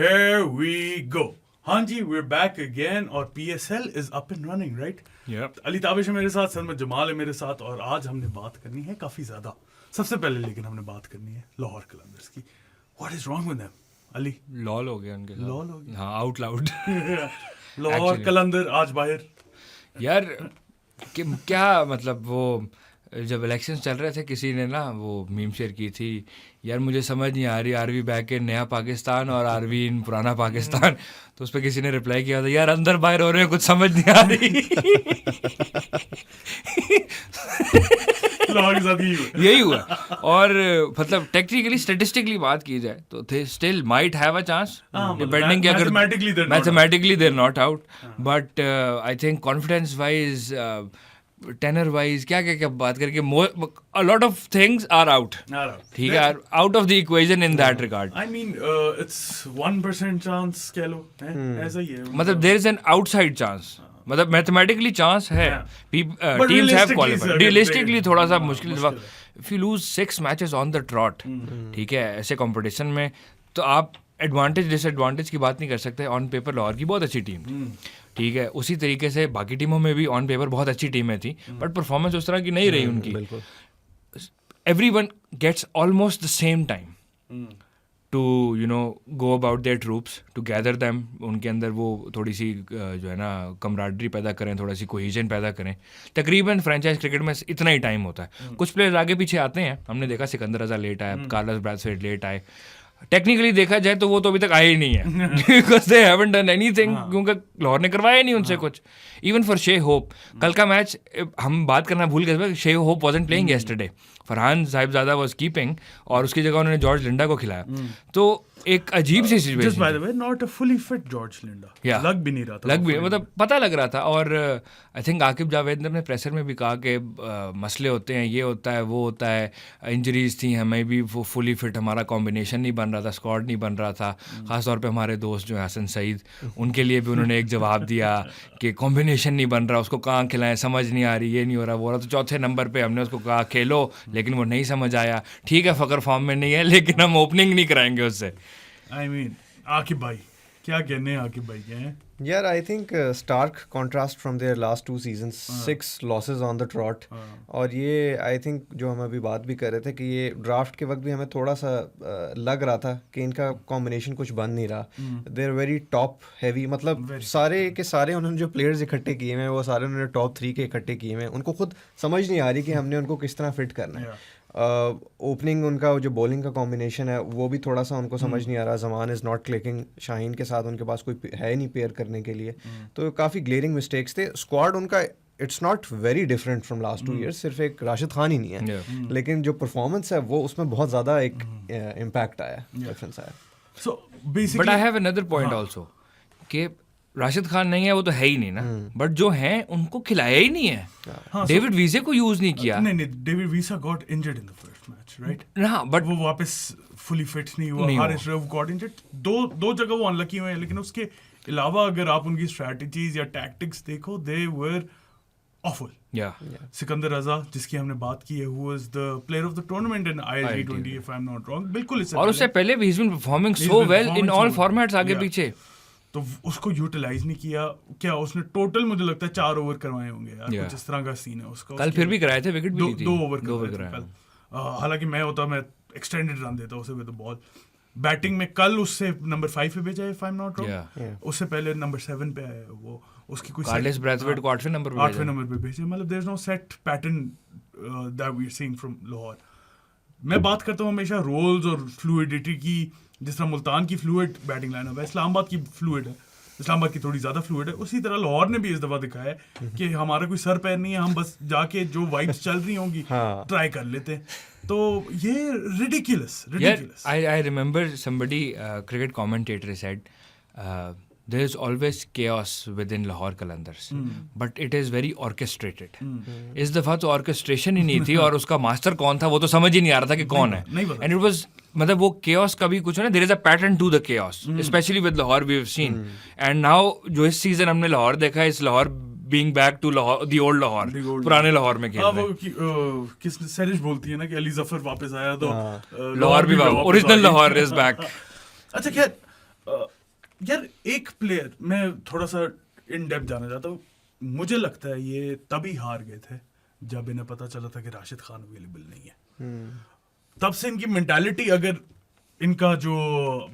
Here we go. हाँ जी, we're back again और PSL is up and running, right? Yep. Ali Tabish है मेरे साथ, सलमत जमाल है मेरे साथ और आज हमने बात करनी है काफ़ी ज़्यादा। सबसे पहले लेकिन हमने बात करनी है लाहौर कलंदर्स की। What is wrong with them? Ali lol हो गया उनके साथ। लॉल हो गया। हाँ, आउट लाउड। लाहौर Actually. कलंदर आज बाहर। यार क्या मतलब वो जब इलेक्शंस चल रहे थे किसी ने ना वो मीम शेयर की थी, यार मुझे समझ नहीं आ रही आरवी बैक इन नया पाकिस्तान और आरवी इन पुराना पाकिस्तान। तो उस पर किसी ने रिप्लाई किया था, यार अंदर बाहर हो रहे हैं, कुछ समझ नहीं आ रही। लाहौर के साथ यही हुआ। और मतलब टेक्निकली स्टेटिस्टिकली बात की जाए तो they still might have a chance, depending कि अगर mathematically they are not out, but I think confidence wise, tenor wise, क्या बात करके a lot of things are out. ठीक है, out of the equation in that regard. I mean, it's 1% chance कह लो, ऐसा ही है। मतलब there is an outside chance, मतलब मैथमेटिकली चांस है, टीम्स हैव क्वालिफाइड। रियलिस्टिकली थोड़ा सा मुश्किल। If you lose 6 matches on the trot, ठीक है, ऐसे कंपटीशन में, तो आप एडवांटेज डिसएडवांटेज की बात नहीं कर सकते। ऑन पेपर लाहौर की बहुत अच्छी टीम थी, ठीक है, उसी तरीके से बाकी टीमों में भी ऑन पेपर बहुत अच्छी टीमें थी, बट परफॉर्मेंस उस तरह की नहीं रही उनकी। Everyone gets almost the same time to go about their troops, to gather them. उनके अंदर वो थोड़ी सी जो है ना कमराडरी पैदा करें, थोड़ा सी कोहेजन पैदा करें। तकरीबन फ्रेंचाइज क्रिकेट में इतना ही टाइम होता है। कुछ प्लेयर्स आगे पीछे आते हैं, हमने देखा सिकंदर रजा लेट आए, कार्लोस ब्रैथवेट लेट आए। टेक्निकली देखा जाए तो वो तो अभी तक आए ही नहीं है, because they haven't done anything, क्योंकि लाहौर ने करवाया नहीं उनसे कुछ। इवन फॉर शे होप, कल का मैच हम बात करना भूल गए, शे hope wasn't playing yesterday, Farhan Sahibzada was keeping और उसकी जगह उन्होंने जॉर्ज लिंडा को खिलाया। तो एक अजीब सी situation. Just by the way, not a fully fit George Linda. Yeah. लग भी नहीं रहा था। लग भी मतलब पता लग रहा था। और आई थिंक आकिब जावेद ने प्रेशर में भी कहा कि मसले होते हैं, ये होता है, वो होता है, इंजरीज थी, हमें भी वो फुली फिट, हमारा कॉम्बिनेशन नहीं बन रहा था, स्क्वाड नहीं बन रहा था। ख़ासतौर पे हमारे दोस्त जो है हसन सईद, उनके लिए भी उन्होंने एक जवाब दिया कि कॉम्बिनेशन नहीं बन रहा, उसको कहाँ खिलाएं, समझ नहीं आ रही, ये नहीं हो रहा, वो हो रहा। तो चौथे नंबर पे हमने उसको कहा खेलो, लेकिन वो नहीं समझ आया। ठीक है, फ़कर फॉर्म में नहीं है, लेकिन हम ओपनिंग नहीं कराएंगे उससे। I mean, आकिब भाई क्या कहने हैं, आकिब भाई क्या हैं? Yeah, I think stark contrast from their last 2 seasons, 6 losses on the trot. और ये I think जो हम अभी बात भी कर रहे थे कि ये ड्राफ्ट के वक्त भी हमें थोड़ा सा लग रहा था कि इनका कॉम्बिनेशन कुछ बन नहीं रहा। They are very top heavy, मतलब सारे के सारे उन्होंने जो प्लेयर्स इकट्ठे किए हैं वो सारे उन्होंने टॉप 3 के इकट्ठे किए हैं। उनको खुद समझ नहीं आ रही कि हमने उनको किस तरह फिट करना है। ओपनिंग उनका जो बॉलिंग का कॉम्बिनेशन है वो भी थोड़ा सा उनको समझ नहीं आ रहा। Zaman is not clicking, Shaheen के साथ उनके पास कोई है नहीं पेयर करने के लिए। तो काफ़ी ग्लेरिंग मिस्टेक्स थे। स्क्वाड उनका it's not very different from last 2 years, सिर्फ एक राशिद खान ही नहीं है, लेकिन जो परफॉर्मेंस है वो उसमें बहुत ज़्यादा एक इम्पैक्ट आया, डिफरेंस आया। So basically, but I have another point also कि राशिद खान नहीं है, वो तो है ही नहीं ना, बट जो हैं उनको खिलाया ही नहीं है। डेविड वीजे को यूज नहीं किया। नहीं, David visa got injured in the first match, right? हाँ, बट वो वापस फुली फिट नहीं हुआ। Haris Rauf got injured. दो जगह वो अनलकी हुए हैं, लेकिन उसके अलावा अगर आप उनकी स्ट्रेटजीज या टैक्टिक्स देखो, दे वर awful. सिकंदर रजा जिसकी हमने बात की है, who was the player of the tournament in ILT20 if I'm not wrong, बिल्कुल इससे और उससे पहले भी he's been performing so well in all formats आगे पीछे। तो उसको यूटिलाइज नहीं किया। क्या उसने टोटल मुझे लगता है 4 ओवर करवाए होंगे यार, कुछ इस तरह का सीन है उसका। कल फिर भी कराए थे, विकेट भी ली थी। 2 ओवर कराए कल। हालांकि मैं एक्सटेंडेड रन देता उसे विद द बॉल। बैटिंग में कल उससे नंबर 5 पे भेजा है if I'm not wrong, उससे पहले नंबर 7 पे आया वो। उसकी कुछ कार्लोस ब्रैथवेट को 8वें नंबर पे भेजे। मतलब there is no set pattern that we are seeing from Lahore. मैं बात करता हूँ हमेशा रोल्स और फ्लूइडिटी की। जिस तरह मुल्तान की फ्लूइड बैटिंग लाइनअप है, इस्लामाबाद की फ्लूइड है, इस्लामाबाद की थोड़ी ज़्यादा फ्लूइड है, उसी तरह लाहौर ने भी इस दफ़ा दिखाया है कि हमारा कोई सर पैर नहीं है, हम बस जाके जो वाइब्स चल रही होंगी ट्राई कर लेते हैं। तो ये ridiculous. I remember somebody, cricket commentator said, there is always chaos within Lahore Qalandars, but it is very orchestrated. इस दफ़ा तो ऑर्केस्ट्रेशन ही नहीं थी, और उसका मास्टर कौन था वो तो समझ ही नहीं आ रहा था कि कौन है। एंड इट वाज, मतलब वो chaos कभी कुछ है ना, there is a pattern to the chaos, especially with Lahore we have seen. And now जो इस सीजन हमने लाहौर देखा है, इस Lahore being back to Lahore, the old Lahore, पुराने लाहौर में खेल रहे हैं। किसने सैरिश बोलती है ना कि अली जफर वापस आया तो लाहौर भी ओरिजिनल लाहौर is back. अच्छा खैर, यार एक प्लेयर, मैं थोड़ा सा इन डेप्थ जाना चाहता हूँ। मुझे लगता है ये तभी हार गए थे जब इन्हें पता चला था कि राशिद खान अवेलेबल नहीं है। तब से इनकी मेंटालिटी, अगर इनका जो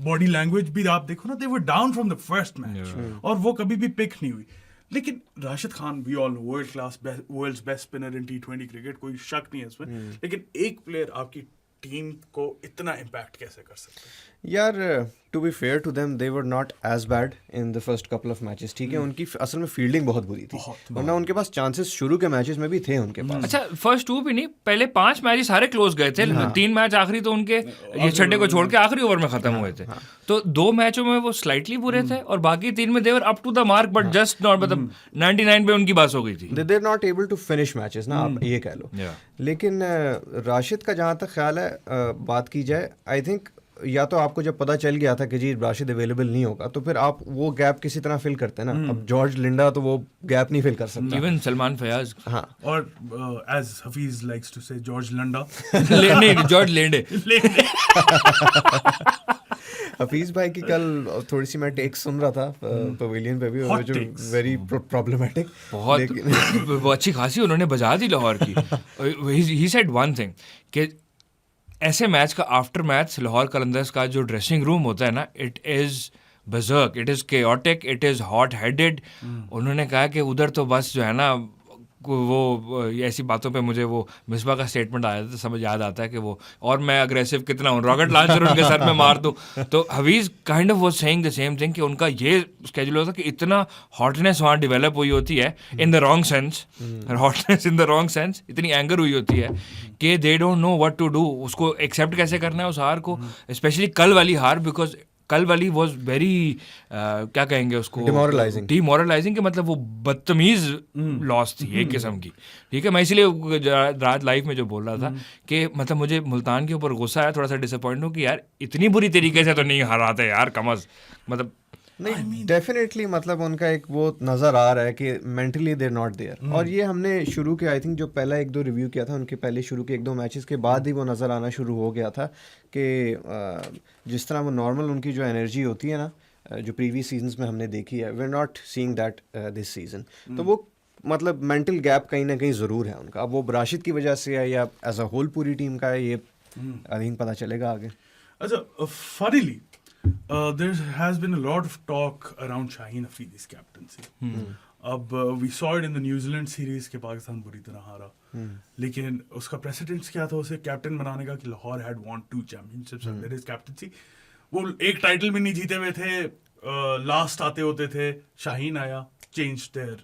बॉडी लैंग्वेज भी आप देखो ना, they were down from the first match, और वो कभी भी पिक नहीं हुई। लेकिन Rashid Khan, we all know, world class, world's best spinner in T20 cricket, कोई शक नहीं है इसमें। लेकिन एक प्लेयर आपकी टीम को इतना इम्पैक्ट कैसे कर सकता है? यार to be fair to them, they were not as bad in the first couple of matches, ठीक है। उनकी असल में फील्डिंग बहुत बुरी थी, वरना उनके पास चांसेस शुरू के मैचेस में भी थे उनके पास। अच्छा, फर्स्ट 2 भी नहीं, पहले 5 मैच सारे क्लोज गए थे। 3 मैच आखिरी तो उनके ये छठे को छोड़ के आखिरी ओवर में खत्म हुए थे। तो 2 मैचों में वो स्लाइटली बुरे थे, और बाकी 3 में they were up to the mark, but just not, मतलब 99 पे उनकी बात हो गई थी। They are not able to finish matches ना, आप ये कह लो। लेकिन राशिद का जहाँ तक ख्याल है, बात की जाए, आई थिंक या तो आपको जब पता चल गया था कि जी राशिद अवेलेबल नहीं होगा, तो फिर आप वो गैप किसी तरह फिल करते हैं ना। अब जॉर्ज लिंडा तो वो गैप नहीं फिल कर सकता, इवन सलमान फयाज। हाँ, और एज हफीज लाइक्स टू से, जॉर्ज लंडा नहीं, जॉर्ज लेंडे। हफीज भाई की कल थोड़ी सी मैं टेक सुन रहा था पवेलियन पे भी, और जो वेरी प्रॉब्लमेटिक, बहुत वो अच्छी खासी उन्होंने बजा दी लाहौर की। ही सेड वन थिंग कि ऐसे मैच का आफ्टर मैच लाहौर कलंदर्स का जो ड्रेसिंग रूम होता है ना, it is बजर्क, it is chaotic, it is hot headed. उन्होंने कहा कि उधर तो बस जो है ना, वो ऐसी बातों पे मुझे वो मिसबा का स्टेटमेंट आया था, समझ याद आता है कि वो, और मैं अग्रेसिव कितना हूँ, रॉकेट लॉन्चर उनके सर में मार दूँ। तो Hafeez kind of was saying the same thing कि उनका ये स्केड्यूल होता है कि इतना हॉटनेस वहाँ डिवेलप हुई होती है, in the wrong sense, hotness in the wrong sense, इतनी एंगर हुई होती है कि they don't know what to do, उसको एक्सेप्ट कैसे करना है उस हार को। स्पेशली कल वाली हार, बिकॉज कल वाली वॉज वेरी क्या कहेंगे उसको, डिमोरलाइजिंग के मतलब वो बदतमीज लॉस थी एक किस्म की, ठीक है। मैं इसलिए रात लाइव में जो बोल रहा था कि मतलब मुझे मुल्तान के ऊपर गुस्सा आया, थोड़ा सा डिसअपॉइंट हूँ कि यार इतनी बुरी तरीके से तो नहीं हराते यार, कमज मतलब नहीं, डेफिनेटली मतलब उनका एक वो नज़र आ रहा है कि मेंटली देर नॉट देयर। और ये हमने शुरू के, आई थिंक जो पहला 1-2 रिव्यू किया था उनके पहले शुरू के 1-2 मैचेस के बाद ही वो नज़र आना शुरू हो गया था कि जिस तरह वो नॉर्मल उनकी जो एनर्जी होती है ना, जो प्रीवियस सीजन्स में हमने देखी है, we are not seeing that this season. तो वो मतलब मेंटल गैप कहीं ना कहीं ज़रूर है उनका। अब वो राशिद की वजह से है या एज अ होल पूरी टीम का है, ये आई थिंक पता चलेगा आगे। अच्छा, funnily there has been a lot of talk around Shaheen Afridi's captaincy. अब we saw it in the New Zealand series के पाकिस्तान बुरी तरह हारा, लेकिन उसका प्रेसिडेंस क्या था उसे कैप्टन बनाने का कि Lahore had won 2 championships under his captaincy। वो एक टाइटल भी नहीं जीते हुए थे, लास्ट आते होते थे, शाहीन आया, changed their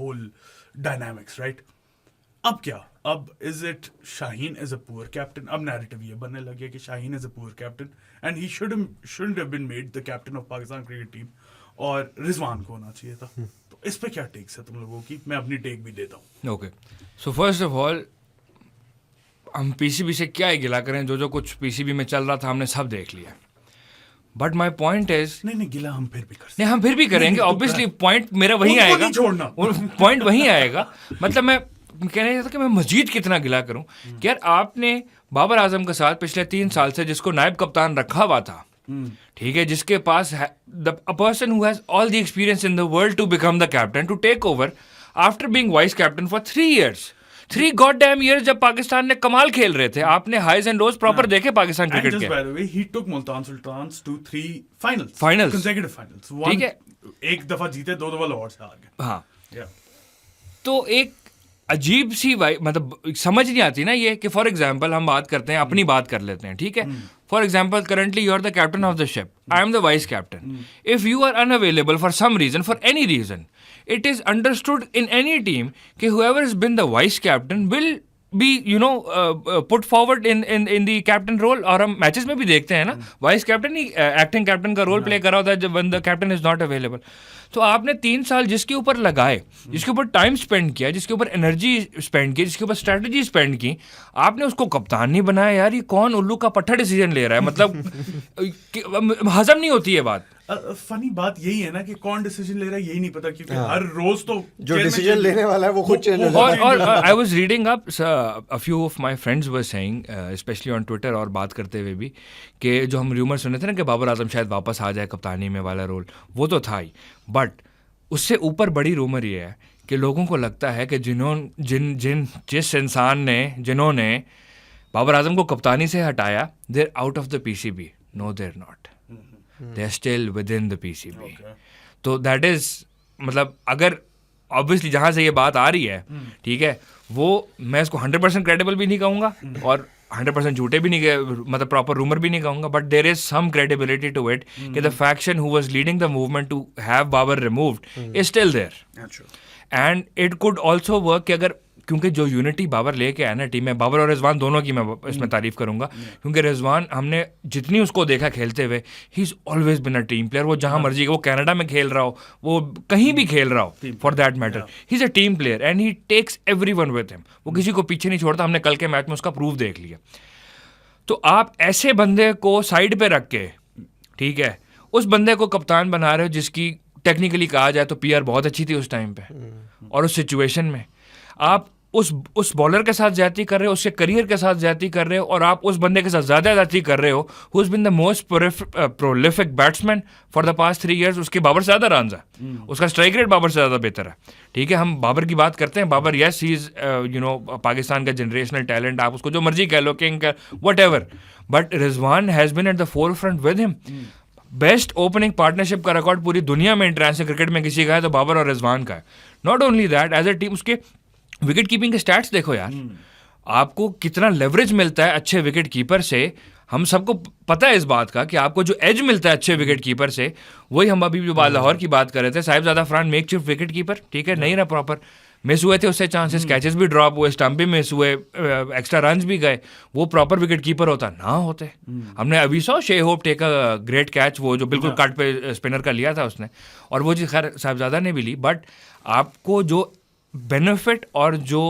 whole dynamics, right? अब क्या, अब is it Shaheen as a poor captain? अब नैरेटिव ये बनने लगे कि Shaheen as a poor captain and he shouldn't have been made the captain of Pakistan cricket team, और रिजवान को होना चाहिए था। तो इस पे क्या टेक्स है तुम लोगों की? मैं अपनी टेक भी देता हूँ। Okay, so first of all हम पीसीबी से क्या ही गिला करें, जो कुछ पीसीबी में चल रहा था हमने सब देख लिया। बट माई पॉइंट इज, नहीं गिला हम फिर भी कर सकते, नहीं हम फिर भी करेंगे, ऑब्वियसली पॉइंट मेरा वही आएगा, पॉइंट वही आएगा। मतलब मैं कहने था कि मैं मजीद कितना गिला करूं कि यार आपने बाबर आजम के साथ पिछले 3 साल से जिसको नायब कप्तान रखा हुआ था, ठीक है, जिसके पास a person who has all the experience in the world to become the captain, to take over after being vice captain for 3 years, 3 goddamn years जब पाकिस्तान ने कमाल खेल रहे थे, आपने हाइज एंड लोज प्रॉपर देखे पाकिस्तान क्रिकेट के। By the way he took Multan Sultans to 3 finals consecutive finals, ठीक है, एक दफा जीते, 2 दफा लाहौर से हार गए। हाँ, तो एक अजीब सी मतलब समझ नहीं आती ना ये कि फॉर एग्जांपल हम बात करते हैं, अपनी बात कर लेते हैं, ठीक है। For example currently you are the captain of the ship, I am the vice captain, if you are unavailable for some reason, for any reason, it is understood in any team कि whoever has been the vice captain will be put forward in the captain role। और हम matches में भी देखते हैं ना, vice captain ही acting captain का role play करा होता है जब when the captain is not available। तो आपने 3 साल जिसके ऊपर लगाए, जिसके ऊपर टाइम स्पेंड किया, जिसके ऊपर एनर्जी स्पेंड की, जिसके ऊपर स्ट्रेटजी स्पेंड की, आपने उसको कप्तान नहीं बनाया। यार ये कौन उल्लू का पट्टा डिसीजन ले रहा है? मतलब हजम नहीं होती है बात। फनी बात यही है ना कि कौन डिसीजन ले रहा है यही नहीं पता, क्योंकि हर रोज तो जो डिसीजन लेने वाला है वो खुद चेंज हो जाता है। और I was reading up, a few of my friends were saying, specially on Twitter, और बात करते हुए भी, कि जो हम रूमर सुने थे ना कि बाबर आजम शायद वापस आ जाए कप्तानी में वाला रोल, वो तो था ही, बट उससे ऊपर बड़ी रूमर ये है कि लोगों को लगता है कि जिस इंसान ने, जिन्होंने बाबर आजम को कप्तानी से हटाया, they are out of the PCB. No they are not, they are still within the PCB. तो दैट इज, मतलब अगर ऑब्वियसली जहाँ से ये बात आ रही है, ठीक है, वो मैं इसको 100% क्रेडिबल भी नहीं कहूँगा और 100% झूठे भी नहीं, मतलब प्रॉपर रूमर भी नहीं कहूँगा, but there is some credibility to it कि the faction who was leading the movement to have Babar removed is still there. And it could also work कि अगर, क्योंकि जो यूनिटी बाबर लेके आया ना टीम में, बाबर और रिजवान दोनों की मैं इसमें तारीफ करूंगा, क्योंकि रिजवान, हमने जितनी उसको देखा खेलते हुए, he is always been a team player. वो जहां मर्जी, वो कनाडा में खेल रहा हो, वो कहीं भी खेल रहा हो, for that matter, he is a team player and he takes everyone with him. वो किसी को पीछे नहीं छोड़ता. हमने कल के मैच में उसका प्रूफ देख लिया. तो आप ऐसे बंदे को साइड पे रख के, ठीक है, उस बंदे को कप्तान बना रहे हो जिसकी टेक्निकली कहा जाए तो पीआर बहुत अच्छी थी उस टाइम पे, और उस सिचुएशन में आप उस बॉलर के साथ ज्यादती कर रहे हो, उसके करियर के साथ ज्यादती कर रहे हो, और आप उस बंदे के साथ ज्यादा ज्यादती कर रहे हो who has been the most prolific batsman for the past 3 years. उसके बाबर से ज्यादा रन है, उसका स्ट्राइक रेट बाबर से ज्यादा बेहतर है. ठीक है, हम बाबर की बात करते हैं. Babar, yes, he is Pakistan का जनरेशनल टैलेंट, आप उसको जो मर्जी कह लो, king, whatever, but Rizwan has been at the forefront with him. Best opening partnership का रिकॉर्ड पूरी दुनिया में इंटरनेशनल क्रिकेट में किसी का है तो बाबर और रिजवान का है. Not only that, as a team उसके विकेट कीपिंग के स्टैट्स देखो यार, आपको कितना लेवरेज मिलता है अच्छे विकेट कीपर से. हम सबको पता है इस बात का कि आपको जो एज मिलता है अच्छे विकेट कीपर से, वही हम अभी जो लाहौर की बात कर रहे थे, Sahibzada Farhan makeshift wicket keeper, ठीक है, नहीं रहा प्रॉपर, मिस हुए थे उससे चांसेस, कैचेस भी ड्रॉप हुए, स्टंप भी मिस हुए, एक्स्ट्रा रन्स भी गए. वो प्रॉपर विकेट कीपर होता ना होते. हमने अभी Shai Hope take a great catch, वो जो बिल्कुल कट पे स्पिनर का लिया था उसने, और वो जी खैर साहिबजादा ने भी ली. बट आपको जो बेनिफिट और जो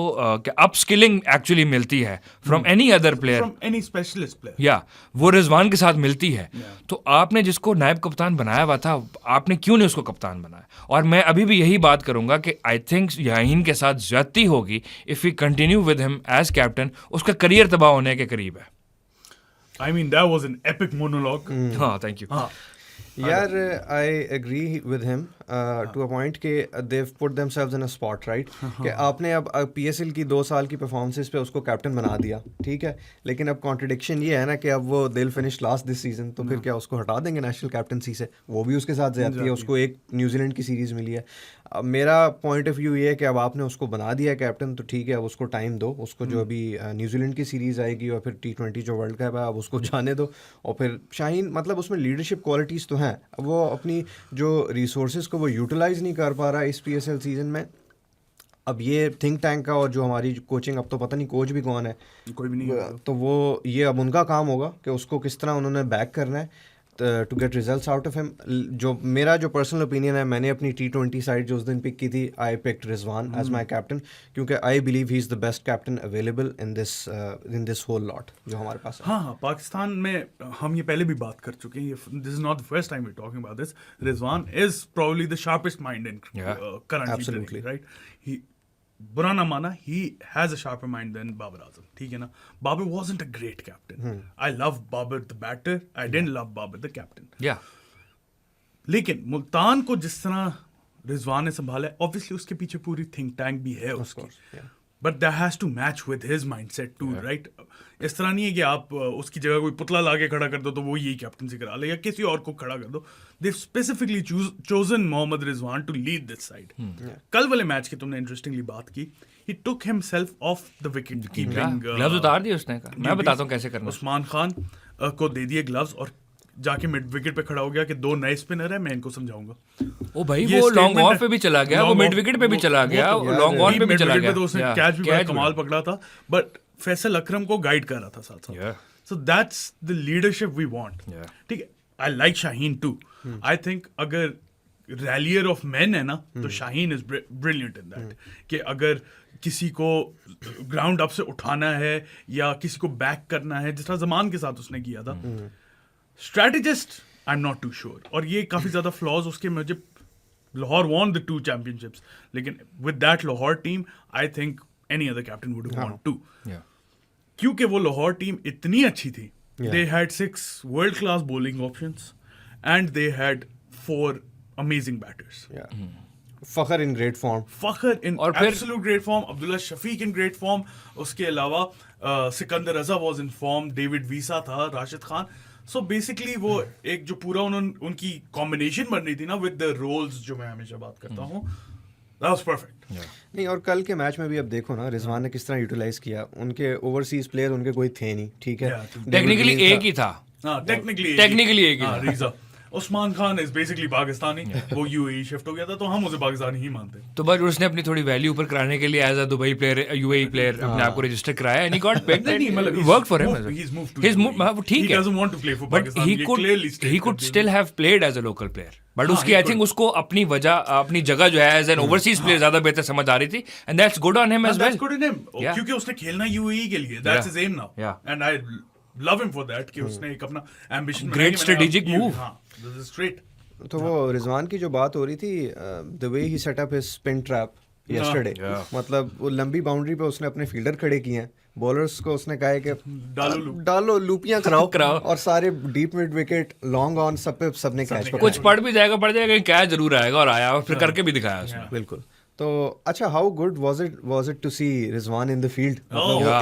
अपस्किलिंग एक्चुअली मिलती है from any other player, from any specialist player, या वो रिजवान के साथ मिलती है. तो आपने जिसको नायब कप्तान बनाया हुआ था, आपने क्यों नहीं उसको कप्तान बनाया? और मैं अभी भी यही बात करूंगा कि आई थिंक शाहीन के साथ ज्यादती होगी if we continue with him as captain. उसका करियर तबाह होने के करीब है. I mean, that was an epic monologue. हाँ, थैंक यू. यार, I agree with him to a point कि they've put themselves in a spot, right, कि आपने अब पीएसएल की 2 साल की परफॉर्मेंसेस पे उसको कैप्टन बना दिया, ठीक है, लेकिन अब कॉन्ट्रडिक्शन ये है ना कि अब वो दिल फिनिश लास्ट दिस सीजन, तो फिर क्या उसको हटा देंगे नेशनल कैप्टनसी से? वो भी उसके साथ जाती है, उसको एक न्यूजीलैंड की सीरीज़ मिली है. अब मेरा पॉइंट ऑफ व्यू ये है कि अब आपने उसको बना दिया कैप्टन, तो ठीक है, अब उसको टाइम दो. उसको जो अभी न्यूजीलैंड की सीरीज़ आएगी और फिर T20 जो वर्ल्ड कप है, अब उसको जाने दो. और फिर शाहीन, मतलब उसमें लीडरशिप क्वालिटीज़ तो हैं, वो अपनी जो रिसोर्सेज को वो यूटिलाइज नहीं कर पा रहा है इस पीएसएल सीजन में. अब ये थिंक टैंक का और जो हमारी कोचिंग, अब तो पता नहीं कोच भी कौन है, कोई भी नहीं है, तो वो ये अब उनका काम होगा कि उसको किस तरह उन्होंने बैक करना है to get results out of him. जो मेरा जो पर्सनल ओपिनियन है, मैंने अपनी T20 साइड जो उस दिन पिक की थी, I picked Rizwan as my captain, क्योंकि I believe he is the best captain available in this whole lot जो हमारे पास है. हाँ, पाकिस्तान में हम ये पहले भी बात कर चुके हैं. This is not the first time we talking about this. Rizwan is probably the sharpest mind in currently, right. He, बुरा ना माना, he has a sharper mind than Babar Azam, ठीक है ना. Babar wasn't a great captain. I love Babar the batter. I didn't love Babar the captain. Yeah. लेकिन मुल्तान को जिस तरह रिजवान ने संभाला, ऑब्वियसली उसके पीछे पूरी थिंक टैंक भी है उसकी, but that has to match with his mindset too, right. इस तरह नहीं है कि आप उसकी जगह कोई पुतला लाके खड़ा कर दो तो वो यही कैप्टनसी करा ले, या किसी और को खड़ा कर दो. They specifically chosen Mohammad Rizwan to lead this side. कल वाले मैच की तुमने इंटरेस्टिंगली बात की. He took himself off the wicket keeping, gloves उतार दिए उसने. मैं बताता हूँ कैसे करना. उस्मान खान को दे दिए ग्लव्स और जाके मिड विकेट पे खड़ा हो गया कि 2 नए स्पिनर है, मैं इनको समझाऊंगा. ओ भाई, वो लॉन्ग ऑन पे भी चला गया, वो मिड विकेट पे भी चला गया, लॉन्ग ऑन पे भी चला गया, तो उसने कैच भी बड़ा कमाल पकड़ा था. बट फैसल अकरम को गाइड कर रहा था साथ साथ. So that's the leadership we want. ठीक है, I like Shaheen too. I think अगर रैलियर ऑफ मैन है ना, तो Shaheen is brilliant in that. कि अगर किसी को ग्राउंड अप से उठाना है या किसी को बैक करना है, जिस तरह जमान के साथ उसने किया था. Strategist I am not too sure. और ये काफी ज्यादा फ्लॉज उसके मुझे. लाहौर won the 2 championships, लेकिन with that Lahore team, I think any other captain would have won too. Yeah. क्योंकि वो लाहौर टीम इतनी अच्छी थी. They had 6 world class bowling options and they had 4 amazing batters. Fakhar in great form. Fakhar in और फिर- absolute great form, Abdullah Shafiq इन great form. उसके अलावा सिकंदर रजा was in form, David visa था, राशिद खान. So basically वो एक जो पूरा उनकी कॉम्बिनेशन बन रही थी ना with the roles जो मैं हमेशा बात करता हूँ, that was perfect. नहीं, और कल के मैच में भी अब देखो ना रिजवान ने किस तरह यूटिलाइज किया. उनके ओवरसीज प्लेयर उनके कोई थे नहीं, ठीक है. Yeah, टेक्निकली एक ही था. हाँ, technically एक ही था. रीजा उस्मान खान इज बेसिकली पाकिस्तानी. वो यूएई शिफ्ट हो गया था तो हम उसे पाकिस्तानी ही मानते हैं. तो बट उसने अपनी थोड़ी वैल्यू ऊपर कराने के लिए as a Dubai player, UAE player अपने आप को रजिस्टर कराया and he got picked. Work for him. ठीक है. But he could still have played as a local player. But उसकी आई थिंक उसको अपनी जगह जो है एज एन ओवरसीज प्लेयर ज्यादा बेहतर समझ आ रही थी and that's good on him as well. क्योंकि उसने खेलना यूएई के लिए. That's his aim now and I love him for that कि उसने एक अपना एम्बिशन. Great strategic move. हां, दिस इज स्ट्रेट. तो वो रिजवान की जो बात हो रही थी, the way he set up his spin trap yesterday, मतलब वो लंबी बाउंड्री पे उसने अपने फील्डर खड़े किए हैं. बॉलर्स को उसने कहा है कि डालो लूपियां कराओ और सारे deep mid wicket long on सबने कैच पकड़ा. कुछ पड़ जाएगा क्या जरूर आएगा और आया और फिर करके भी दिखाया उसने. बिल्कुल. तो अच्छा, how good was it to see Rizwan in the field.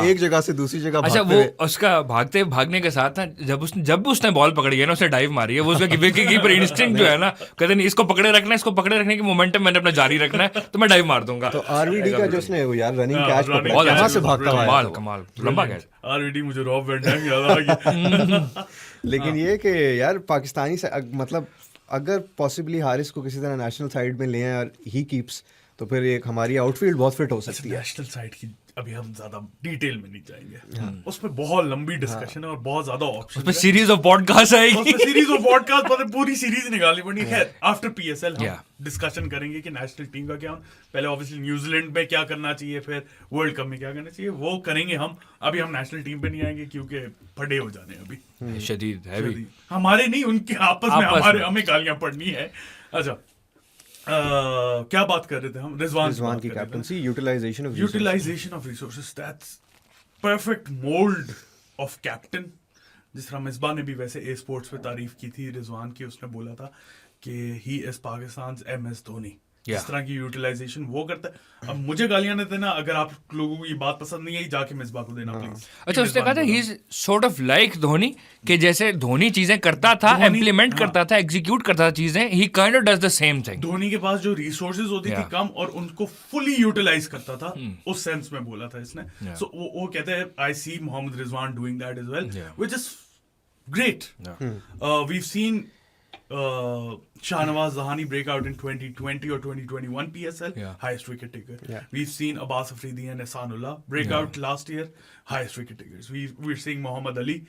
एक जगह से दूसरी जगह. अच्छा, वो उसका भागने के साथ ना जब उसने बॉल पकड़ी है ना, उसने डाइव मारी है. वो उसका कीपर इंस्टिंक्ट जो है ना, कहते नहीं इसको पकड़े रखने की मोमेंटम मैंने अपना जारी रखना है तो मैं डाइव मार दूंगा. तो आरवीडी का जो उसने वो यार रनिंग कैच पकड़ा, कहां से भागता हुआ, कमाल लंबा कैच. आरवीडी मुझे रॉब वैन डैम याद आ गया. लेकिन ये कि यार पाकिस्तानी से मतलब अगर पॉसिबली हारिस को किसी तरह नेशनल साइड में ले आए और ही कीप्स, तो फिर एक हमारी आउटफील्ड बहुत फिट हो सकती है. नेशनल साइड की अभी हम ज्यादा डिटेल में नहीं जाएंगे. उसमें बहुत लंबी डिस्कशन है और बहुत ज्यादा ऑप्शन. उसमें सीरीज ऑफ पॉडकास्ट आएगी. सीरीज ऑफ पॉडकास्ट मतलब पूरी सीरीज निकालनी पड़नी है. आफ्टर पीएसएल हम डिस्कशन करेंगे कि नेशनल टीम का क्या. पहले ऑब्वियसली न्यूजीलैंड में क्या करना चाहिए, फिर वर्ल्ड कप में क्या करना चाहिए, वो करेंगे हम. अभी हम नेशनल टीम पे नहीं आएंगे क्योंकि फटे हो जाने अभी शदीद हैवी. हमारे नहीं, उनके आपस में हमें गालियां पड़नी है. अच्छा, क्या बात कर रहे थे हम? रिजवान की captaincy, utilization of resources. That's perfect mould of captain. जिस तरह मिसबा ने भी वैसे ए स्पोर्ट्स पे तारीफ की थी रिजवान की. उसने बोला था कि ही इज पाकिस्तान एमएस धोनी. इस तरह की यूटिलाइजेशन वो करता है. अब मुझे गालियां न देना अगर आप लोगों को ये बात पसंद नहीं आई, जाके मिसबा को देना प्लीज. अच्छा, उसने कहा था he is sort of like Dhoni, कि जैसे धोनी चीजें करता था, इम्प्लीमेंट करता था, एग्जीक्यूट करता था चीजें, he kind of does the same thing. Dhoni के पास जो रिसोर्सेज होती थी कम और उनको फुली यूटिलाइज करता था, उस सेंस में बोला था इसने. सो वो कहते हैं I see Mohammad Rizwan doing that as well, which is great. We've seen Shahnawaz Zahani break out in 2020 or 2021 PSL, highest wicket taker. We've seen Abbas Afridi and Ehsanullah break out last year, highest wicket takers. We're seeing Mohammad Ali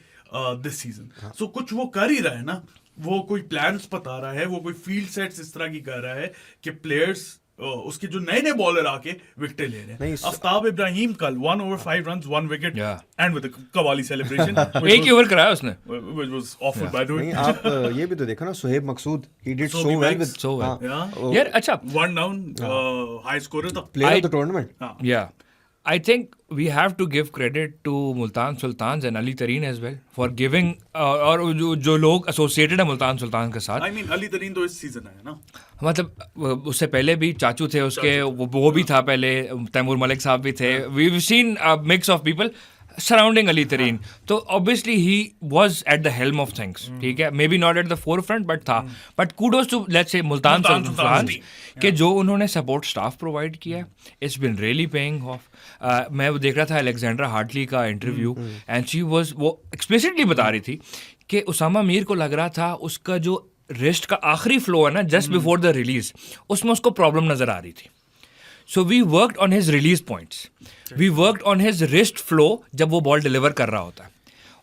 this season. So कुछ वो कर ही रहा है ना, वो कोई plans बता रहा है, वो कोई फील्ड सेट्स इस तरह की कर रहा है कि प्लेयर्स उसके जो नए बॉलर आके विकेटें ले रहे हैं. आफ्ताब इब्राहिम कल 1 over 5 runs 1 wicket and with a qawwali celebration. एक ही ओवर कराया उसने, which was offered by the way. आप ये भी तो देखो ना, सुहेब मकसूद, he did so well with so well. यार अच्छा, 1 down high scorer था, player of the tournament. Yeah, I think we have to give credit to Multan Sultans and Ali Tareen as well for giving और जो लोग associated है मुल्तान सुल्तान के साथ. I mean Ali तरीन तो इस सीजन आया ना, मतलब उससे पहले भी चाचू थे उसके, वो भी था पहले, तैमूर मलिक साहब भी थे. We've seen a mix of people surrounding Ali Tareen. तो obviously he was at the helm of things. ठीक है, maybe not at the forefront but था. But kudos to let's say Multan Sultan कि जो उन्होंने सपोर्ट स्टाफ प्रोवाइड किया है, it's been really paying off. मैं वो देख रहा था अलेक्जेंड्रा हार्टली का इंटरव्यू एंड शी वाज, वो एक्सप्लिसिटली बता रही थी कि उसामा मीर को लग रहा था उसका जो रेस्ट का आखिरी फ्लो है ना जस्ट बिफोर द रिलीज, उसमें उसको प्रॉब्लम नजर आ रही थी. So we worked on his release points, we worked on his wrist flow जब वो बॉल डिलीवर कर रहा होता है,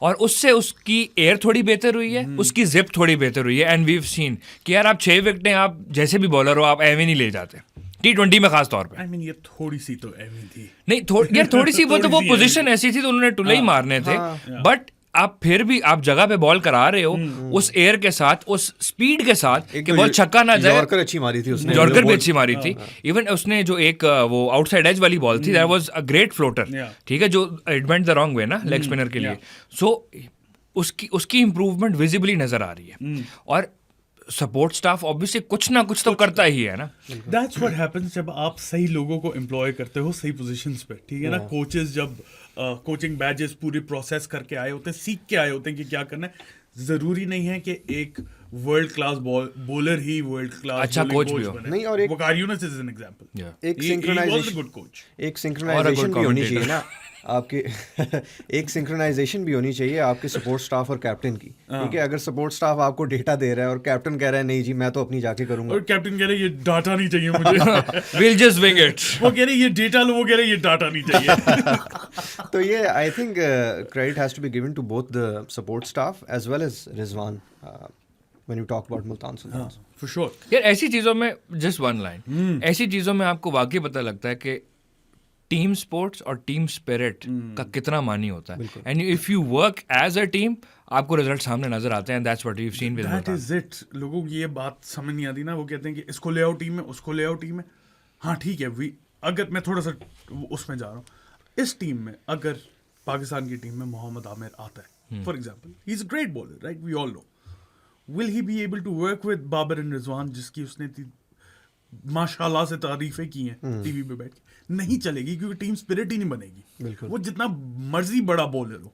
और उससे उसकी एयर थोड़ी बेहतर हुई है, उसकी जिप थोड़ी बेहतर हुई है. एंड वी हैव सीन कि यार आप 6 विकेटें आप जैसे भी बॉलर हो आप एवं नहीं ले जाते T20 में खास तौर पे. I mean, ये थोड़ी सी तो एवं थी नहीं, यार थोड़ी सी वो तो वो पोजीशन ऐसी थी तो उन्होंने टुले ही मारने थे. बट आप फिर भी आप जगह पे बॉल करा रहे हो उस एयर के साथ, उस स्पीड के साथ कि बॉल छक्का ना जाए। यॉर्कर अच्छी मारी थी उसने, यॉर्कर भी अच्छी मारी थी। इवन उसने जो एक वो आउटसाइड एज वाली बॉल थी, that was a great floater, ठीक है, जो it went the wrong way ना लेग स्पिनर के लिए। सो उसकी इंप्रूवमेंट विजिबली नजर आ रही है। और सपोर्ट स्टाफ ऑब्वियसली कुछ ना कुछ तो करता ही है ना। दैट्स व्हाट हैपेंस जब आप सही लोगों को एम्प्लॉय करते हो सही पोजीशंस पे, ठीक है ना। कोचेस जब कोचिंग बैचेस पूरे प्रोसेस करके आए होते हैं, सीख के आए होते हैं कि क्या करना है। जरूरी नहीं है कि एक वर्ल्ड क्लास बॉलर ही वर्ल्ड क्लास अच्छा कोच भी हो। नहीं, और एक वकारियोनिस इज एन एग्जांपल, एक सिंक्रोनाइजेशन, गुड कोच, एक सिंक्रोनाइजेशन भी होनी चाहिए ना आपके एक सिंक्रोनाइजेशन भी होनी चाहिए आपके सपोर्ट स्टाफ और कैप्टन की, ठीक है। अगर सपोर्ट स्टाफ आपको डेटा दे रहा है और कैप्टन कह रहा है नहीं जी मैं तो अपनी जाके करूंगा, और कैप्टन कह रहे हैं ये डाटा नहीं चाहिए मुझे We'll just wing it. वो कह रहे हैं ये डेटा लो, वो कह रहे हैं ये डाटा नहीं चाहिए। तो ये I think credit has to be given to both the support staff as well as Rizwan when you talk about Multan Sultan. For sure यार ऐसी चीज़ों में जस्ट वन लाइन, ऐसी चीज़ों में आपको वाकई पता लगता है कि टीम स्पोर्ट्स और टीम स्पिरिट का कितना मानी होता है। And if you work as a team आपको रिजल्ट सामने नजर आते हैं। That's what we have seen with that is it. लोगों की ये बात समझ नहीं आती ना, वो कहते हैं कि इसको ले आओ टीम में, उसको ले आओ टीम में। हाँ ठीक है, अगर मैं थोड़ा सा उसमें जा रहा हूँ, इस टीम में अगर पाकिस्तान की टीम में मोहम्मद आमिर आता है for example, he is a great bowler right, we all know, will he be able to work with Babar and Rizwan जिसकी उसने माशाल्लाह से तारीफें की हैं टीवी पे बैठ के? नहीं चलेगी, क्योंकि टीम स्पिरिट ही नहीं बनेगी। वो जितना मर्जी बड़ा बॉलर हो।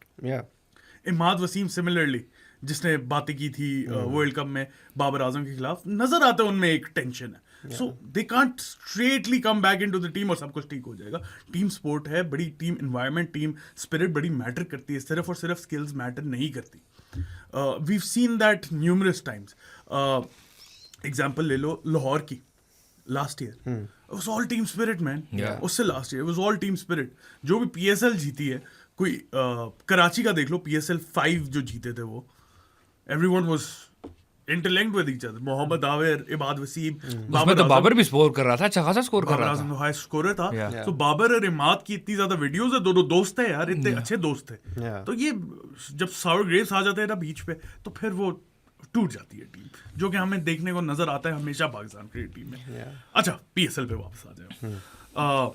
इमाद वसीम सिमिलरली, जिसने बातें की थी वर्ल्ड कप में बाबर आजम के खिलाफ, नजर आता है उनमें एक टेंशन है। So they can't straightly come back into the team और सब कुछ ठीक हो जाएगा। टीम स्पोर्ट है, बड़ी टीम एनवायरनमेंट, टीम स्पिरिट बड़ी मैटर करती है, सिर्फ और सिर्फ स्किल्स मैटर नहीं करती। We've seen that numerous times. Example ले लो लाहौर की, last year it was all team spirit man. उससे last year it was all team spirit. जो भी PSL जीती है, कोई कराची का देख लो, PSL 5 जो जीते थे वो, everyone was interlinked with each other. Mohammad Aamir, Imad Wasim, उसमें तो बाबर भी स्कोर कर रहा था, अच्छा खासा स्कोर कर रहा था, हाई स्कोरर था। तो बाबर और इमाद की इतनी ज्यादा वीडियोस है, दोनों दोस्त है यार, इतने अच्छे दोस्त थे। तो ये जब सावर ग्रेव्स आ जाते हैं ना बीच पे, तो फिर वो टूट जाती है टीम, जो कि हमें देखने को नजर आता है हमेशा पाकिस्तान की टीम में। अच्छा PSL पे वापस आ जाए,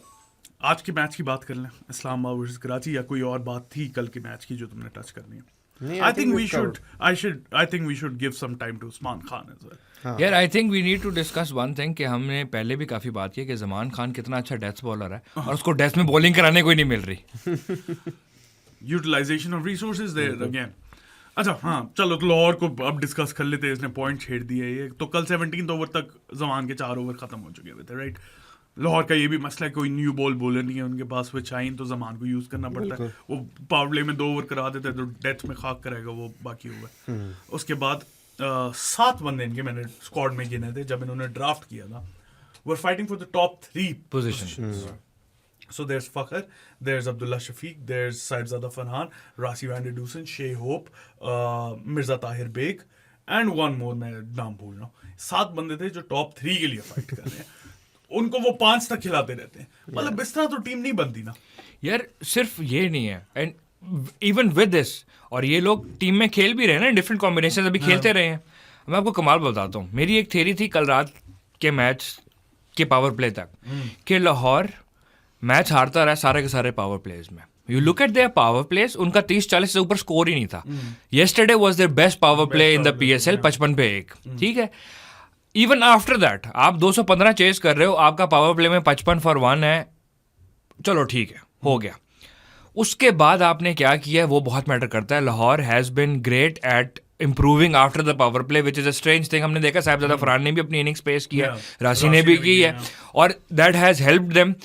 आज के मैच की बात कर लें, इस्लामाबाद वर्सेस कराची, या कोई और बात थी कल के मैच की जो तुमने टच करनी है? I think we should give some time to Usman Khan as well. यार I think we need to discuss one thing कि हमने पहले भी काफी बात की कि ज़मान खान कितना अच्छा डेथ बॉलर है और उसको डेथ में बॉलिंग कराने कोई नहीं मिल रही। Utilization of resources there again. अच्छा हाँ चलो, तो लाहौर को अब डिस्कस कर लेते हैं। इसने पॉइंट छेड़ दिए ये तो, कल 17th ओवर तक ज़मान के 4 ओवर खत्म हो चुके थे राइट। लाहौर का ये भी मसला है, कोई न्यू बॉल बॉलर नहीं है उनके पास, वो चाहें तो ज़मान को यूज़ करना पड़ता है। वो पावर प्ले में 2 ओवर करा देते हैं तो डेथ में खाक कराएगा वो बाकी ओवर। उसके बाद 7 बंदे इनके मैंने स्क्वाड में गिने थे जब इन्होंने ड्राफ्ट किया था, वो fighting for the top 3 position. So there's Fakhr, there's Abdullah Shafiq, there's Saibzada Farhan, Rasi van der Dusen, Shea Hope, Mirza Tahir Beg, and one more मैं नाम भूल रहा हूँ। 7 बंदे थे जो टॉप 3 के लिए फाइट कर रहे हैं। उनको वो 5 तक खिलाते रहते हैं। मतलब इस तरह तो टीम नहीं बनती ना यार। सिर्फ ये नहीं है, एंड इवन विद दिस, और ये लोग टीम में खेल भी रहे हैं ना, डिफरेंट कॉम्बिनेशन अभी खेलते रहे हैं। मैं आपको कमाल बताता हूँ, मेरी एक थ्योरी थी कल रात के मैच के पावर प्ले तक कि लाहौर मैच हारता रहा सारे के सारे पावर प्लेज में। You look at their power plays, उनका 30-40 से ऊपर स्कोर ही नहीं था। Yesterday was their best power play in the PSL, 55 पे 1, ठीक है। इवन आफ्टर दैट आप 215 चेस कर रहे हो, आपका पावर प्ले में 55 फॉर 1 है, चलो ठीक है, हो गया। उसके बाद आपने क्या किया वो बहुत मैटर करता है। Lahore has been great at improving after the power play, which is a strange thing. हमने देखा साहिबजादा फरहान ने भी अपनी इनिंग्स पेश किया, राशि ने भी की है, और that has helped them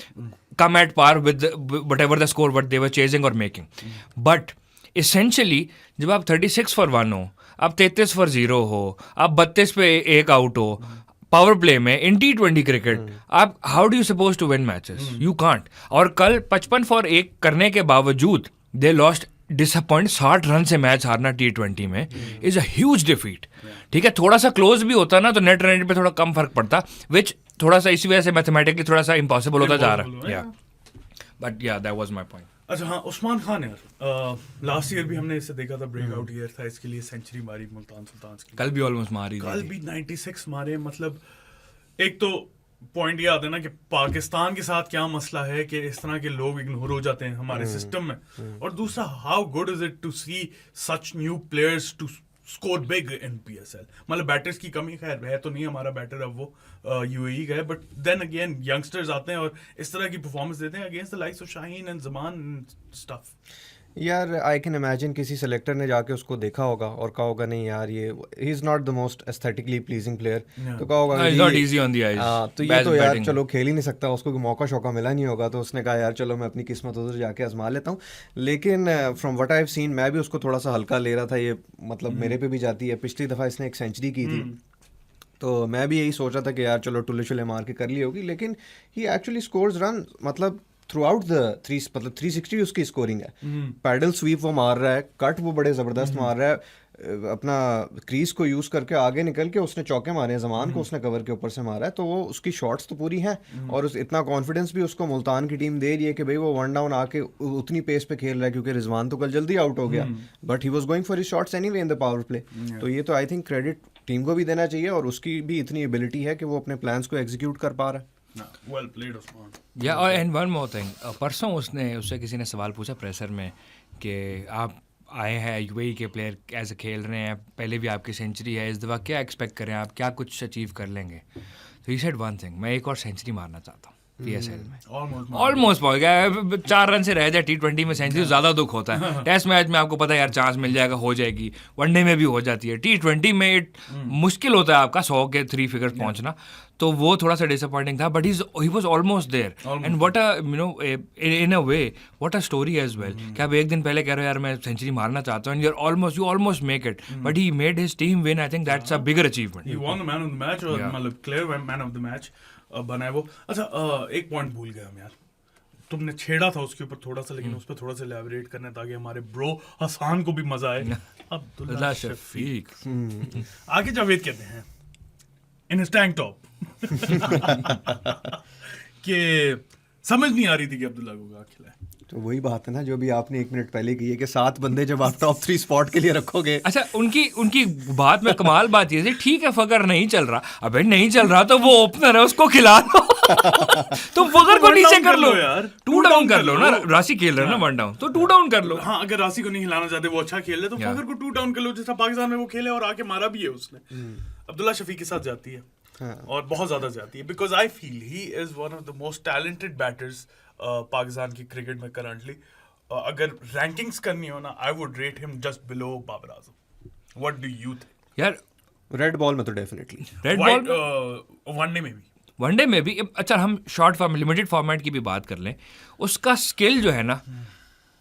come at par with whatever the score what they were chasing or making. But essentially जब आप 36 for 1 हो, आप 33 for 0 हो, आप 32 पे 1 आउट हो पावर प्ले में इन T20 क्रिकेट, आप how do you suppose to win matches? You can't. और कल 55 for 1 करने के बावजूद दे लॉस्ट डिसअपॉइंट। 60 रन से मैच हारना T20 में इज अ ह्यूज डिफीट। ठीक है, थोड़ा सा क्लोज भी होता ना तो नेट रन पे थोड़ा कम फर्क पड़ता, विच थोड़ा सा इसी वजह से मैथमेटिकली थोड़ा सा इम्पॉसिबल होता जा रहा है। बट या दैट वाज माय पॉइंट। अच्छा हाँ, उस्मान खान यार, लास्ट ईयर भी हमने इसे देखा था, ब्रेकआउट ईयर था इसके लिए, सेंचुरी मारी मुल्तान सुल्तान्स की, कल भी ऑलमोस्ट मारी कल भी 96 मारे। मतलब एक तो पॉइंट ये आता है ना कि पाकिस्तान के साथ क्या मसला है कि इस तरह के लोग इग्नोर हो जाते हैं हमारे सिस्टम में, और दूसरा how good is it to see such new players to score big in PSL। मतलब बैटर्स की कमी खैर है तो नहीं, हमारा बैटर अब वो UAE का है, बट देन अगेन यंगस्टर्स आते हैं और इज तरह की परफॉर्मेंस देते हैं against the likes of Shaheen and Zaman stuff. यार आई कैन इमेजिन किसी सेलेक्टर ने जाके उसको देखा होगा और कहा होगा नहीं यार ये ही is not the most aesthetically pleasing player, तो कहा होगा He's not easy on the eyes. तो ये Best तो यार batting. चलो खेल ही नहीं सकता, उसको कोई मौका शौका मिला नहीं होगा, तो उसने कहा यार चलो मैं अपनी किस्मत उधर जाके आजमा लेता हूँ। लेकिन from what I have seen मैं भी उसको थोड़ा सा हल्का ले रहा था, ये मतलब मेरे पे भी जाती है। पिछली दफ़ा इसने एक सेंचुरी की थी तो मैं भी यही सोच रहा था कि यार चलो टुल्ले शुल्ले मार के कर ली होगी, लेकिन ही एक्चुअली स्कोर्स रन मतलब थ्रू आउट द 360 उसकी स्कोरिंग है। पैडल स्वीप वो मार रहा है, कट वो बड़े ज़बरदस्त मार रहा है, अपना क्रीज को यूज़ करके आगे निकल के उसने चौके मारे हैं, जमान को उसने कवर के ऊपर से मारा है, तो वो उसकी शॉट्स तो पूरी हैं और इतना कॉन्फिडेंस भी उसको मुल्तान की टीम दे रही है कि भाई वो वन डाउन आके उतनी पेस पे खेल रहा है, क्योंकि रिजवान तो कल जल्दी आउट हो गया but he was going for his shots anyway in the power play. तो ये तो आई थिंक क्रेडिट टीम को भी देना चाहिए और उसकी भी इतनी एबिलिटी है कि वो अपने प्लान्स को एग्जीक्यूट कर पा रहा है। Well played, Usman. या और एंड वन मोर थिंग, परसों उससे किसी ने सवाल पूछा प्रेशर में कि आप आए हैं UAE के प्लेयर ऐसे खेल रहे हैं, पहले भी आपकी सेंचुरी है, इस दफ़ा क्या एक्सपेक्ट करें, आप क्या कुछ अचीव कर लेंगे? तो ही सेड वन थिंग, मैं एक और सेंचुरी मारना चाहता हूँ PSL में। ऑलमोस्ट पहुंच गया, 4 रन से रह जाए T20 में सेंचुरी, ज़्यादा दुख होता है। टेस्ट मैच में आपको पता है यार चांस मिल जाएगा, हो जाएगी, वनडे में भी हो जाती है, T20 में मुश्किल होता है आपका 100 के 3 फिगर्स पहुंचना, तो वो थोड़ा सा डिसअपॉइंटिंग था, but he was almost there. And what a you know in a way what a story as well, कि आप एक दिन पहले कह रहे हो यार मैं सेंचुरी मारना चाहता हूँ, you almost make it, but he made his team win. I think that's a bigger achievement. He won the man of the match, और मतलब clear man of the match बना है वो। अच्छा एक पॉइंट भूल गया हम यार, तुमने छेड़ा था उसके ऊपर थोड़ा सा, लेकिन उस पर थोड़ा सा एलैबोरेट करना ताकि हमारे ब्रो हसान को भी मजा आए। अब्दुल्ला शफीक आगे जावेद कहते हैं इन हिज टैंक टॉप कि समझ नहीं आ रही थी कि अब्दुल्ला को क्या खिलाए। तो वही बात है ना जो भी आपने 1 मिनट पहले की है कि 7 बंदे जब आप टॉप 3 स्पॉट के लिए रखोगे। अच्छा उनकी बात में कमाल बात ये थी, ठीक है फकर नहीं चल रहा, अबे नहीं चल रहा तो वो ओपनर है उसको खिला लो तो फकर को नीचे कर लो यार, 2 डाउन कर लो ना, राशि खेल रहे हो ना 1 डाउन, तो 2 डाउन कर लो। हाँ अगर राशि को नहीं हिलाना चाहते, वो अच्छा खेल रहे तो फकर को 2 डाउन कर लो, जैसा पाकिस्तान में वो खेले और आके मारा भी है उसने। अब्दुल्ला शफीक के साथ जाती है और बहुत ज्यादा जाती है, because I feel he is one of the most talented batters Pakistan की क्रिकेट में करंटली। अगर रैंकिंग्स करनी हो ना, I would rate him just below Babar Azam. What do you think? यार रेड बॉल में तो डेफिनेटली, रेड बॉल वनडे में भी। अच्छा हम शॉर्ट फॉर्म लिमिटेड फॉर्मेट की भी बात कर लें, उसका स्किल जो है ना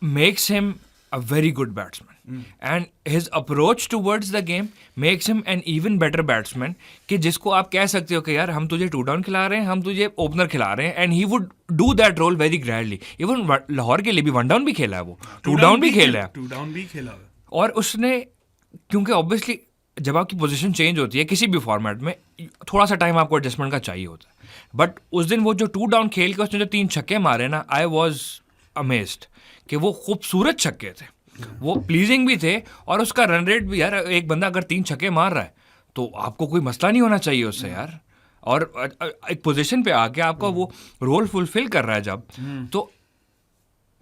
makes him a very good batsman and his approach towards the game makes him an even better batsman, कि जिसको आप कह सकते हो कि यार हम तुझे 2 डाउन खिला रहे हैं, हम तुझे ओपनर खिला रहे हैं, and he would do that role very gladly। even Lahore के लिए भी 1 डाउन भी खेला है, वो 2 डाउन भी खेला है, 2 डाउन भी खेला है। और उसने क्योंकि ऑब्वियसली जब आपकी पोजीशन चेंज होती है किसी भी फॉर्मेट में, थोड़ा सा टाइम आपको एडजस्टमेंट का चाहिए होता है, बट उस दिन वो जो 2 डाउन खेल के उसने जो 3 छक्के मारे ना, आई वॉज अमेज्ड कि वो खूबसूरत छक्के थे, वो प्लीजिंग भी थे, और उसका रन रेट भी। यार एक बंदा अगर 3 छक्के मार रहा है तो आपको कोई मसला नहीं होना चाहिए उससे यार, और एक पोजीशन पे आके आपका वो रोल फुलफिल कर रहा है तो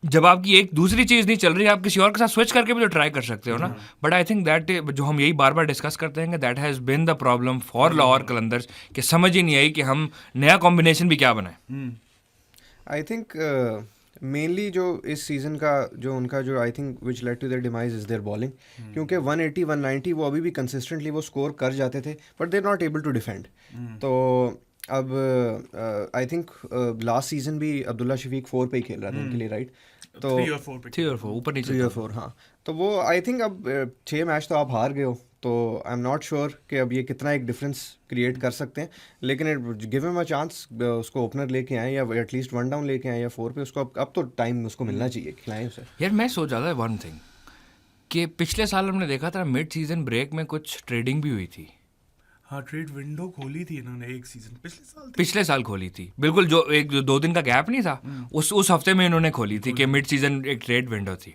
जब आपकी एक दूसरी चीज़ नहीं चल रही, आप किसी और के साथ स्विच करके भी तो ट्राई कर सकते हो ना। बट आई थिंक दैट जो हम यही बार बार डिस्कस करते हैं, that has been the problem for Lahore Qalandars, कि समझ ही नहीं आई कि हम नया कॉम्बिनेशन भी क्या बनाए। आई थिंक मेनली जो इस सीज़न का जो उनका जो I think which led to their demise is their bowling, क्योंकि 180 190 वो अभी भी कंसिस्टेंटली वो स्कोर कर जाते थे, but they are not able to defend. तो अब आई थिंक लास्ट सीजन भी अब्दुल्ला शफीक 4 पे ही खेल रहा था उनके लिए, राइट? तो 3 और 4 3 और 4 ऊपर नीचे 3 और 4, हाँ। तो वो आई थिंक अब 6 मैच तो आप हार गए हो, तो आई एम नॉट श्योर कि अब ये कितना एक डिफरेंस क्रिएट कर सकते हैं, लेकिन गिव हिम अ चांस, उसको ओपनर लेके आए या एटलीस्ट 1 डाउन लेके आए या 4 पे, उसको अब तो टाइम उसको मिलना चाहिए, खिलाएं उसे। यार मैं सोच रहा था वन थिंग कि पिछले साल हमने देखा था मिड सीजन ब्रेक में कुछ ट्रेडिंग भी हुई थी, हाँ ट्रेड विंडो खोली थी इन्होंने एक सीजन पिछले साल खोली थी बिल्कुल, जो एक 2 दिन का गैप नहीं था, उस हफ्ते में इन्होंने खोली थी कि मिड सीजन एक ट्रेड विंडो थी.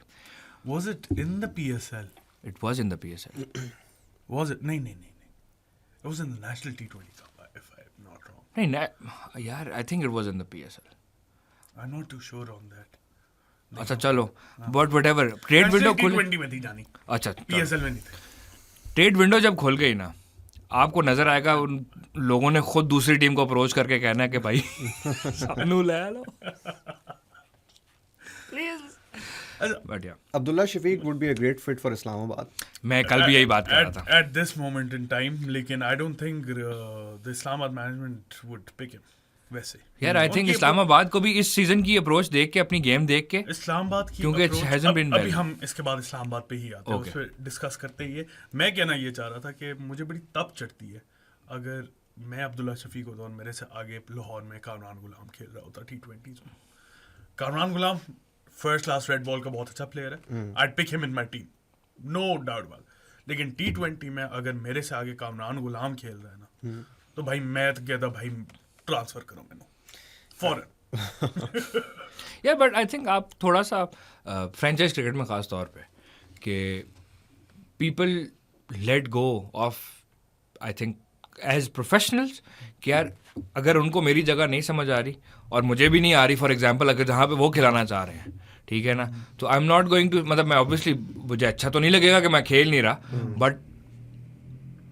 Was it in the PSL? It was in the PSL. Was it? नहीं. It was in the National T20 Cup, if I'm not wrong. नहीं यार, I think it was in the PSL. I'm not too sure on that. अच्छा चलो, but whatever. Trade window National खुल, T20 में थी जानी. अच्छा PSL में नहीं थी. ट्रेड विंडो जब खुल गई ना, आपको नजर आएगा उन लोगों ने खुद दूसरी टीम को अप्रोच करके कहना है कि भाई सानू ले लो प्लीज. बट या Abdullah Shafiq would be a great fit for Islamabad. मैं कल भी यही बात कर रहा था. At this moment in time, लेकिन I don't think the Islamabad management would pick him. वैसे यार आई थिंक इस्लामाबाद को भी इस सीजन की अप्रोच देख के, अपनी गेम देख के, इस्लामाबाद की क्योंकि it approach- hasn't been अभी well. हम इसके बाद इस्लामाबाद पे ही आते हैं, Okay. उस पर डिस्कस करते ही है. मैं कहना ये चाह रहा था कि मुझे बड़ी तप चढ़ती है अगर मैं अब्दुल्ला शफीक होता और मेरे से आगे लाहौर में कामरान गुलाम खेल रहा होता T20s में. कामरान गुलाम फर्स्ट क्लास रेड बॉल का बहुत अच्छा प्लेयर है. I'd pick him in my team, no doubt about it. लेकिन T20 में अगर मेरे से आगे कामरान गुलाम खेल रहा है ना, तो भाई मैं तो कहता भाई ट्रांसफर करो मैंने फॉरन. या बट आई थिंक आप थोड़ा सा फ्रेंचाइज क्रिकेट में ख़ास तौर पे कि people let go off, I think as professionals, कि यार अगर उनको मेरी जगह नहीं समझ आ रही और मुझे भी नहीं आ रही, फॉर एग्जांपल अगर जहाँ पे वो खिलाना चाह रहे हैं, ठीक है ना, तो I am not going to, मतलब मैं ऑब्वियसली मुझे अच्छा तो नहीं लगेगा कि मैं खेल नहीं रहा, बट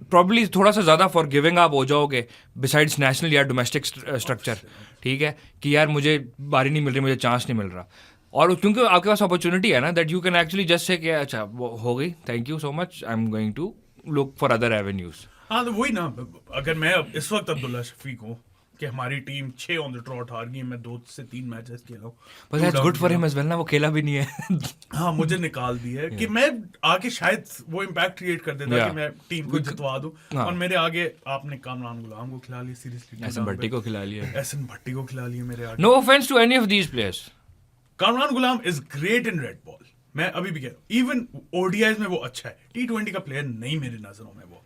प्रॉब्ली थोड़ा सा ज़्यादा फॉर गिविंग आप हो जाओगे बिसाइड्स नेशनल या डोमेस्टिक स्ट्रक्चर, ठीक है, कि यार मुझे बारी नहीं मिल रही, मुझे चांस नहीं मिल रहा, और क्योंकि आपके पास अपॉर्चुनिटी है ना that you can actually just say कि अच्छा वो हो गई, thank you so much, I am going to look for other avenues. हाँ तो वही ना, अगर मैं इस वक्त अब्दुल्ला शफीक हूँ कि हमारी टीम 6 ऑन द ट्रॉट हार गई, मैं 2 से 3 मैचेस खेला हूँ, but that's good for him as well ना, वो खेला भी नहीं है. हाँ मुझे निकाल दिया है कि मैं आगे शायद वो इम्पैक्ट क्रिएट कर देता कि मैं टीम को जितवा दूं. और मेरे आगे आपने कामरान गुलाम को खिला लिया सीरियसली, एहसन भट्टी को खिला लिया. एहसन भट्टी को खिला लिया मेरे आगे. No offence to any of these players. Kamran Ghulam is great in red ball, मैं अभी भी कह रहा हूँ. इवन ओडीआईज में वो अच्छा है, T20 का प्लेयर नहीं मेरी नजरों में वो.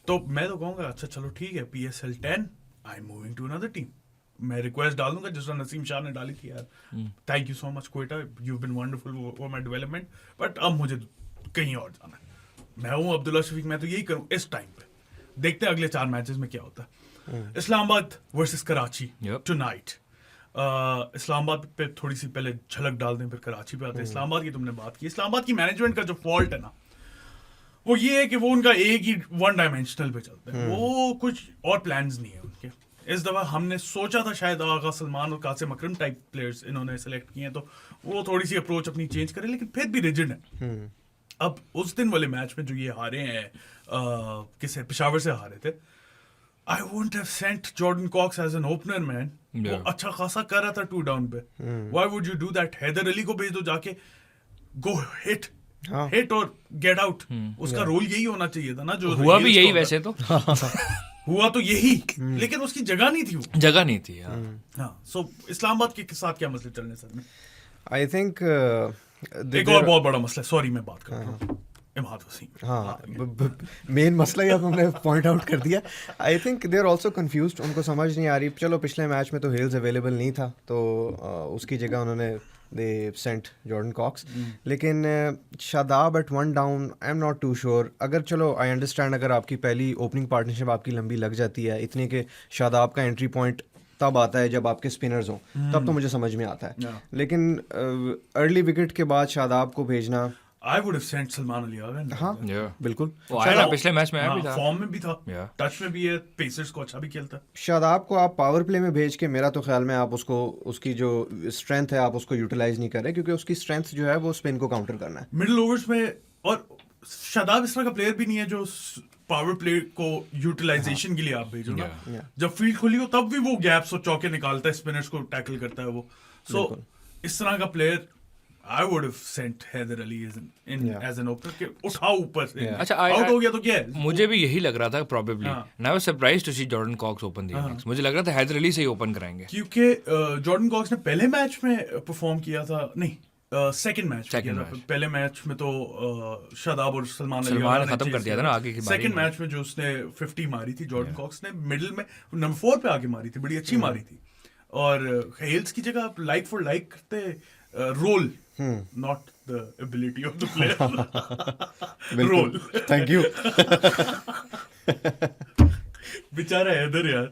तो मैं तो कहूँगा अच्छा चलो ठीक है, PSL 10 I am moving to another team. मैं रिक्वेस्ट डाल दूंगा जिस तरह नसीम शाह ने डाली थी यार, thank you so much Quetta, you been wonderful for my development, but अब मुझे कहीं और जाना है. मैं हूँ अब्दुल्ला शफीक, मैं तो यही करूँ इस टाइम पे. देखते हैं अगले 4 मैचेस में क्या होता है. Islamabad versus Karachi tonight. इस्लामाबाद पे थोड़ी सी पहले झलक डाल दें, फिर कराची पे आते हैं. इस्लामाबाद की तुमने बात की, इस्लामाबाद की मैनेजमेंट का जो फॉल्ट है ना, वो ये है कि वो उनका एक ही वन डायमेंशनल पे चलता है, वो कुछ और प्लान्स नहीं है उनके. इस दफा हमने सोचा था शायद आगा सलमान और कासिम अकरम टाइप प्लेयर्स इन्होंने सेलेक्ट किए हैं, तो वो थोड़ी सी अप्रोच अपनी चेंज करें, लेकिन फिर भी रिजिड है. अब उस दिन वाले मैच में जो ये हारे हैं, किसे पेशावर से हारे थे, I wouldn't have sent Jordan Cox as an opener man. वो अच्छा खासा कर रहा था 2 डाउन पे. Why would you do that? Haider Ali को भेज दो जाके, गो हिट और गेट आउट. उसका रोल यही होना चाहिए था ना, जो हुआ भी यही वैसे तो. हुआ तो यही, लेकिन उसकी जगह नहीं थी, वो जगह नहीं थी. हाँ. सो इस्लामाबाद के साथ क्या मसले चल रहे सर में? आई थिंक एक और बहुत बड़ा मसला, सॉरी मैं बात कर रहा हूँ, इमाद वसीम. हाँ मेन मसला ही अब हमने पॉइंट आउट कर दिया. I think they are also confused, उनको समझ नहीं आ रही. चलो पिछले मैच में तो हेल्स अवेलेबल नहीं था, तो उसकी जगह उन्होंने दे सेंट जॉर्डन कॉक्स. लेकिन Shadab at 1 down I am not too sure. अगर चलो आई अंडरस्टैंड, अगर आपकी पहली ओपनिंग पार्टनरशिप आपकी लंबी लग जाती है इतनी कि शादाब का एंट्री पॉइंट तब आता है जब आपके स्पिनर्स हों, तब तो मुझे समझ में आता है. लेकिन अर्ली विकेट के बाद शादाब को भेजना, I would have sent Salman Ali Agha. हाँ बिल्कुल. वो आया ना पिछले मैच में, आया भी था, फॉर्म में भी था, टच में भी है, पेसर्स को अच्छा भी खेलता है. शादाब को आप पावर प्ले में भेज के, मेरा तो ख्याल में आप उसको, उसकी जो स्ट्रेंथ है आप उसको यूटिलाइज नहीं कर रहे, क्योंकि उसकी स्ट्रेंथ जो है वो स्पिन को काउंटर करना है मिडिल ओवर्स में. और शादाब इस तरह का प्लेयर भी नहीं है जो पावर प्ले को यूटिलाइजेशन के लिए आप भेजो ना. जब फील्ड खुली हो तब भी वो गैप्स और चौके निकालता है, स्पिनर्स को टैकल करता है वो. सो इस तरह का player I would have sent Hyder Ali as an opener के उठाओ ऊपर से. अच्छा आउट हो गया तो क्या है? मुझे भी यही लग रहा था probably. And I was surprised to see Jordan Cox open the innings. मुझे लग रहा था हैदर अली से ही ओपन कराएंगे, क्योंकि जॉर्डन कॉक्स ने पहले मैच में परफॉर्म किया था, नहीं सेकंड मैच Second match. पहले मैच में तो शादाब और सलमान खत्म कर दिया था ना आगे की बारी सेकंड में। मैच में जो उसने 50 मारी थी जॉर्डन कॉक्स ने मिडिल में नंबर 4 पे आके मारी थी, बड़ी अच्छी मारी थी। और हेल्स की जगह आप लाइक फॉर लाइक करते role, not the ability of the player, role. Thank you. बेचारा हैदर यार।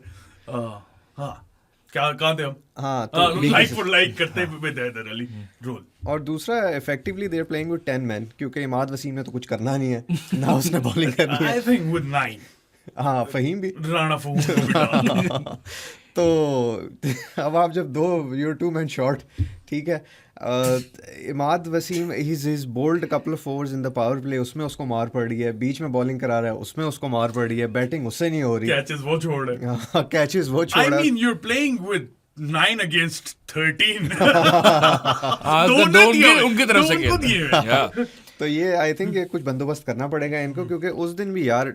हाँ क्या कहाँ थे हम? हाँ, तो लाइक फॉर लाइक करते विद हैदर अली, रोल। और दूसरा effectively they are playing with 10 man, क्योंकि इमाद वसीम ने तो कुछ करना नहीं है ना, उसने बॉलिंग करनी है। आई थिंक विद 9 हाँ, फहीम भी। राणा फूल। तो अब आप जब यूर 2 मैन शॉट, ठीक है, Imad Wasim he's bowled a couple of overs in the power play, उसमें उसको मार पड़ रही है, बीच में बॉलिंग करा रहा है उसमें उसको मार पड़ रही है, बैटिंग उससे नहीं हो रही, कैचेस वो छोड़ रहे हैं। हाँ, कैचेस वो छोड़ I रहा है। mean you're playing with 9 against 13। हाँ, दो तो ने दिया है, उनकी तरफ दो से उनको खेलते दिए हैं। हैं। Yeah. तो ये आई थिंक ये कुछ बंदोबस्त करना पड़ेगा इनको, क्योंकि उस दिन भी यार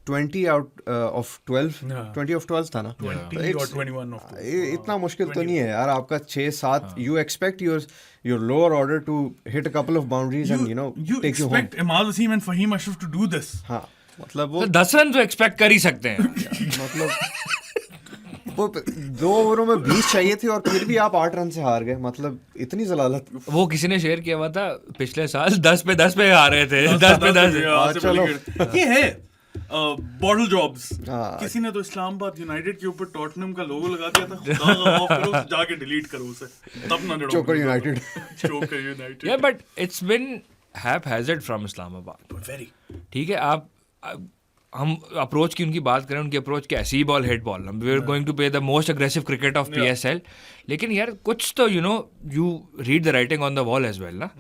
20 आउट ऑफ 12 हाँ। 20 ऑफ 12 था ना, 20 और 21 of 12। इतना मुश्किल तो नहीं है यार आपका 6-7, you expect your lower order to hit a couple of boundaries and You take you home. expect Imad Wasim and Fahim Ashraf to do this? हाँ, मतलब वो तो 10 रन तो एक्सपेक्ट कर ही सकते हैं। मतलब वो 2 ओवरों में 20 चाहिए थे और फिर भी आप 8 रन से हार गए, मतलब इतनी जलालत। वो किसी ने शेयर किया हुआ था पिछले साल 10 पे 10 पे हार रहे थे, 10 पे 10। चलो। ये है बॉटल जॉब्स। हाँ। किसी ने तो इस्लामाबाद यूनाइटेड के ऊपर टॉटनहम का लोगो लगा दिया था, खुदा का माफ करो, उसे जाके डिलीट करो उसे, तब ना लड़ो। चोकर यूनाइटेड। चोकर United. Yeah, but it's been haphazard from Islamabad. Very. ठीक है, हम अप्रोच की उनकी बात करें, उनकी अप्रोच की ऐसी ball hit ball, we are going to play the most aggressive cricket of PSL। लेकिन यार कुछ तो you read the writing on the wall as well ना,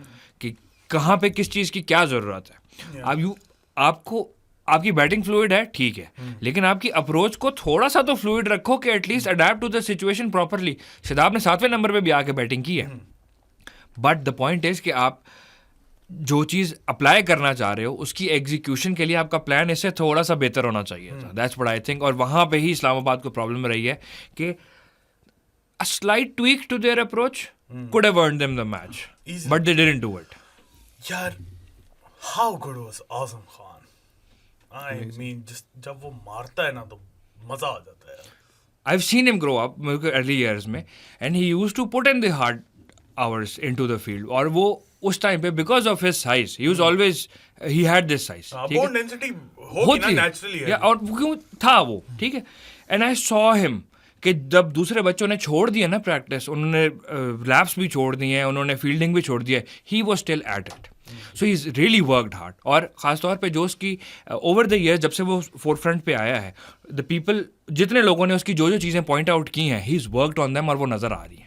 कि कहाँ पे किस चीज़ की क्या ज़रूरत है। अब आपको आपकी बैटिंग फ्लूइड है, ठीक है, लेकिन आपकी अप्रोच को थोड़ा सा तो फ्लूइड रखो कि at least adapt to the situation properly. Shadab ने 7वें नंबर पे भी आके बैटिंग की है, बट द पॉइंट इज कि आप जो चीज़ अप्लाई करना चाह रहे हो उसकी एग्जीक्यूशन के लिए आपका प्लान इससे थोड़ा सा बेहतर होना चाहिए था। That's what I think. और वहाँ पे ही इस्लामाबाद को प्रॉब्लम रही है कि a slight tweak to their approach could have earned them the match, but they didn't do it. यार how good was Azam Khan. I mean just जब वो मारता है ना तो मजा आ जाता है। I've seen him grow up early years में, and he used to put in the hard hours into the field. और वो उस टाइम पे because of his size, he was always he had this size. ठीक bone है? Density होगी ना होती नेचुरली है। या और वो क्यों था वो, ठीक है। एंड आई सॉ हिम कि जब दूसरे बच्चों ने छोड़ दिया ना प्रैक्टिस, उन्होंने लैप्स भी छोड़ दिए हैं, उन्होंने फील्डिंग भी छोड़ दिया है, he was still at it. So he is really worked hard. और ख़ासतौर पे जो उसकी ओवर द ईयर जब से वो फोर फ्रंट पे आया है, द पीपल जितने लोगों ने उसकी जो जो चीज़ें पॉइंट आउट की हैं, he is worked on them, और वो नज़र आ रही है।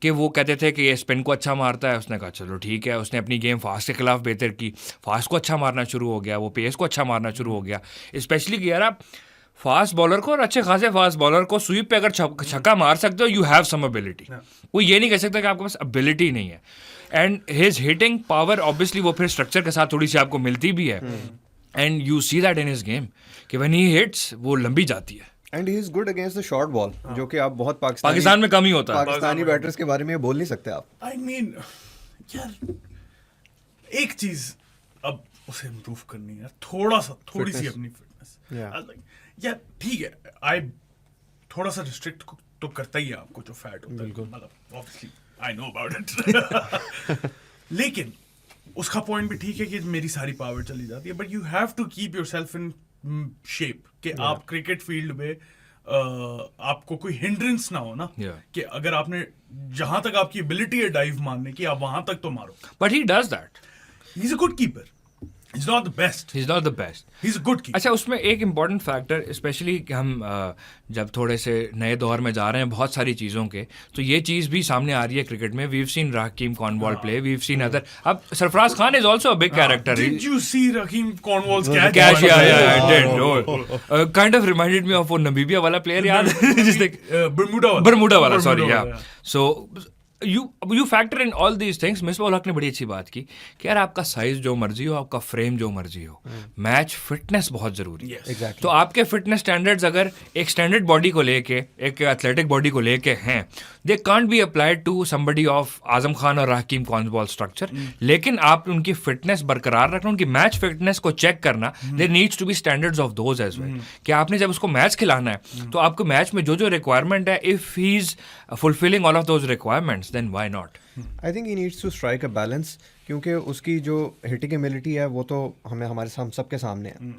कि वो कहते थे कि ये स्पिन को अच्छा मारता है, उसने कहा चलो ठीक है, उसने अपनी गेम फास्ट के खिलाफ बेहतर की, फास्ट को अच्छा मारना शुरू हो गया, वो पेस को अच्छा मारना शुरू हो गया। स्पेशली कि यार आप फास्ट बॉलर को और अच्छे खासे फास्ट बॉलर को स्वीप पे अगर छक्का मार सकते हो, यू हैव सम एबिलिटी। कोई ये नहीं कह सकता कि आपके पास एबिलिटी नहीं है। And his hitting power obviously वो फिर स्ट्रक्चर के साथ थोड़ी सी आपको मिलती भी है, and you see that in his game कि व्हेन ही हिट्स वो लंबी जाती है। And he is good against the short ball, जो कि आप बहुत पाकिस्तान में कम ही होता है। पाकिस्तानी बैटर्स के बारे में बोल नहीं सकते आप। आई मीन यार एक चीज अब उसे इम्प्रूव करनी है, थोड़ी सी अपनी फिटनेस। यार ठीक है, आई थोड़ा सा रिस्ट्रिक्ट तो करता ही है आपको जो फैट होता है, मतलब obviously I know about it. लेकिन उसका पॉइंट भी ठीक है कि मेरी सारी पावर चली जाती है, but you have to keep yourself in shape कि आप क्रिकेट फील्ड में आपको कोई हिंड्रेंस ना हो ना, कि अगर आपने जहां तक आपकी एबिलिटी है डाइव मारने की, आप वहां तक तो मारो। But he does that. He is a good keeper, he is not the best, he is not the best, he is a good keeper. अच्छा, उसमें एक इम्पॉर्टेंट फैक्टर, स्पेशली हम जब थोड़े से नए दौर में जा रहे हैं बहुत सारी चीज़ों के, तो ये चीज़ भी सामने आ रही है क्रिकेट में। We've seen Rahkeem Cornwall play, we've seen other. अब Sarfaraz Khan is also a big character. Did you see Raheem Cornwall's catch? Catch, yeah, I did. Kind of reminded me of वो नमीबिया वाला प्लेयर, याद है? Bermuda वाला, sorry, yeah. So you factor in all these things. Misbah ul Haq ने बड़ी अच्छी बात की कि यार आपका साइज जो मर्जी हो, आपका फ्रेम जो मर्जी हो, मैच फिटनेस बहुत जरूरी है। Exactly. तो आपके फिटनेस स्टैंडर्ड्स अगर एक स्टैंडर्ड बॉडी को लेके, एक एथलेटिक बॉडी को लेके हैं, they can't be applied to somebody of Azam Khan और हकीम कॉन्सबॉल स्ट्रक्चर। लेकिन आप उनकी फिटनेस बरकरार रखना, उनकी मैच फिटनेस को चेक करना, there needs to be standards of those as well. कि आपने जब उसको मैच खिलाना है तो आपको मैच में जो जो रिक्वायरमेंट है, if he is fulfilling all of those requirements, then why not. I think he needs to strike a balance, क्योंकि उसकी जो हिटिंग एबिलिटी है वो तो हम सबके सामने है।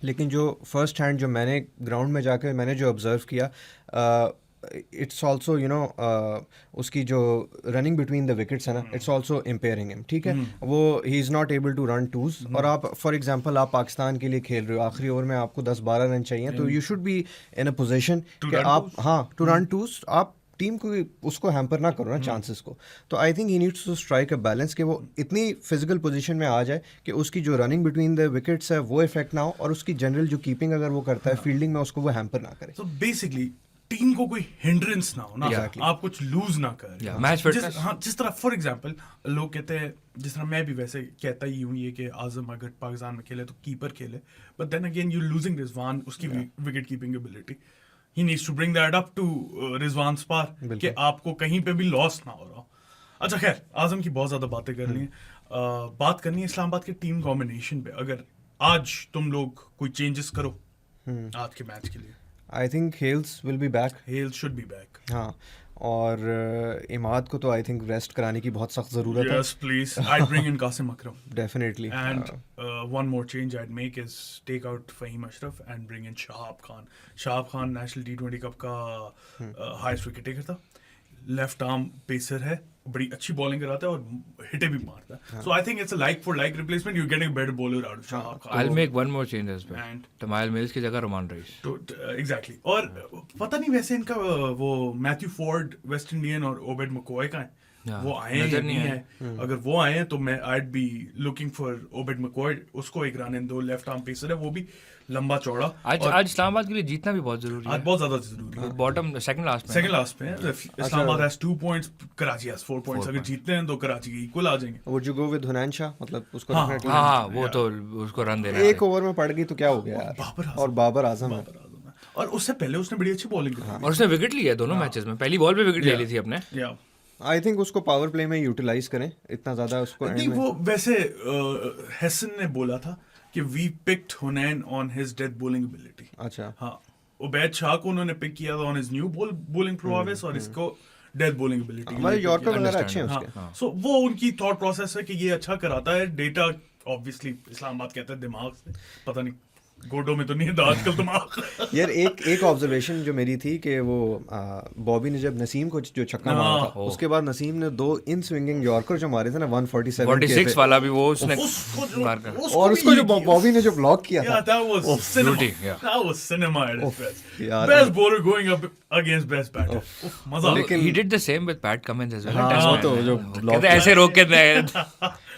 लेकिन जो फर्स्ट हैंड जो मैंने ग्राउंड में जाकर मैंने जो ऑब्जर्व किया, इट्स ऑल्सो उसकी जो रनिंग बिटवीन द विकेट्स है ना, इट्स ऑल्सो इम्पेयरिंग हिम। ठीक है, वो he is not able to run twos. और आप फॉर एग्जांपल आप पाकिस्तान के लिए खेल रहे हो, आखिरी ओवर में आपको 10-12 रन चाहिए, तो you should be in a position कि आप टू रन टूज, आप टीम को उसको हैम्पर ना करो ना चांसेस को। तो I think he needs to strike a balance कि वो इतनी फिजिकल पोजीशन में आ जाए कि उसकी जो रनिंग बिटवीन द विकेट्स है वो इफेक्ट ना हो, और उसकी जनरल जो कीपिंग अगर वो करता है फील्डिंग में, उसको वो हैम्पर ना करे। तो बेसिकली टीम को कोई हिंड्रेंस ना हो ना, आप कुछ लूज ना करें। मैच फिटनेस, हाँ, जिस तरह फॉर एग्जांपल लोग कहते हैं, जिस तरह मैं भी वैसे कहता ही हूँ ये कि आजम अगर पाकिस्तान में खेले तो कीपर खेले, but then again you losing Rizwan, उसकी wicket keeping ability, he needs to bring that up to Rizwan स्पार कि आपको कहीं पे भी लॉस ना हो रहा हो। अच्छा खैर, आजम की बहुत ज्यादा बातें कर ली हैं, बात करनी है इस्लामाबाद के टीम कॉम्बिनेशन पे। अगर आज तुम लोग कोई चेंजेस करो आज के मैच के लिए, I think Hales will be back. Hales should be back. हाँ, और इमाद को तो आई थिंक रेस्ट कराने की बहुत सख्त ज़रूरत है। Yes, please. I'd bring in Qasim Akram. Definitely. And one more change I'd make is take out Fahim Ashraf and bring in Shahab Khan. Shahab Khan National T20 Cup का highest wicket taker था, left arm pacer है, बड़ी अच्छी bowling कराता है और हिटे भी मारता है। So I think it's a like for like replacement. You're getting a better bowler out of Shahab Khan. I'll make one more change as well. And Tymal Mills की जगह रोमान रईस। तो exactly, और पता नहीं वैसे इनका वो Matthew Forde West Indian और ओबेड मकोय का है, वो आए हैं या नहीं है। अगर वो आए हैं तो मैं I'd be looking for Obed McCoy, उसको एक रन इन दो, लेफ्ट आर्म पेसर है, वो भी लंबा चौड़ा। आज इस्लामाबाद के लिए जीतना भी बहुत जरूरी आज है। बहुत ज्यादा जरूरी है। बॉटम सेकंड लास्ट पे है। Islamabad has 2 points, Karachi has 4 points. अगर जीतते हैं तो कराची के इक्वल आ जाएंगे। Would you go with Hunain Shah, मतलब उसको हाँ, रखना हाँ, वो तो उसको रन देना है। एक ओवर में पड़ गई तो क्या हो गया यार, और बाबर आजम है। और उससे पहले उसने बड़ी अच्छी बॉलिंग की। और उसने विकेट लिया दोनों मैचेस में, पहली बॉल पे विकेट ले ली थी अपने। आई थिंक उसको पावर प्ले में यूटिलाइज करें, इतना ज्यादा उसको नहीं, वो वैसे हैसन ने बोला था कि we picked Hunain on his death bowling ability. अच्छा, हाँ, उबैद शाह को उन्होंने पिक किया था on his new bowling prowess, और इसको डेथ बॉलिंग एबिलिटी। हमारे यॉर्कर वगैरह अच्छे हैं उसके। हाँ, सो वो उनकी थॉट प्रोसेस है कि ये अच्छा कराता है। डेटा ऑब्वियसली इस्लामाबाद कहता है दिमाग से, पता नहीं गोडो में तो नहीं है आजकल दिमाग। यार एक ऑब्जर्वेशन जो मेरी थी कि वो बॉबी ने जब नसीम को जो छक्का मारा था, उसके बाद नसीम ने 2 इन स्विंगिंग यॉर्कर जो मारे थे ना 147 वाला भी वो उसने और उसको जो बॉबी ने जो ब्लॉक किया था, that was cinema. That was cinema at its best. Best bowler going up against best batter. मजा। लेकिन he did the same with Pat Cummins as well. हाँ, तो जो कहते ऐसे रोक के दे।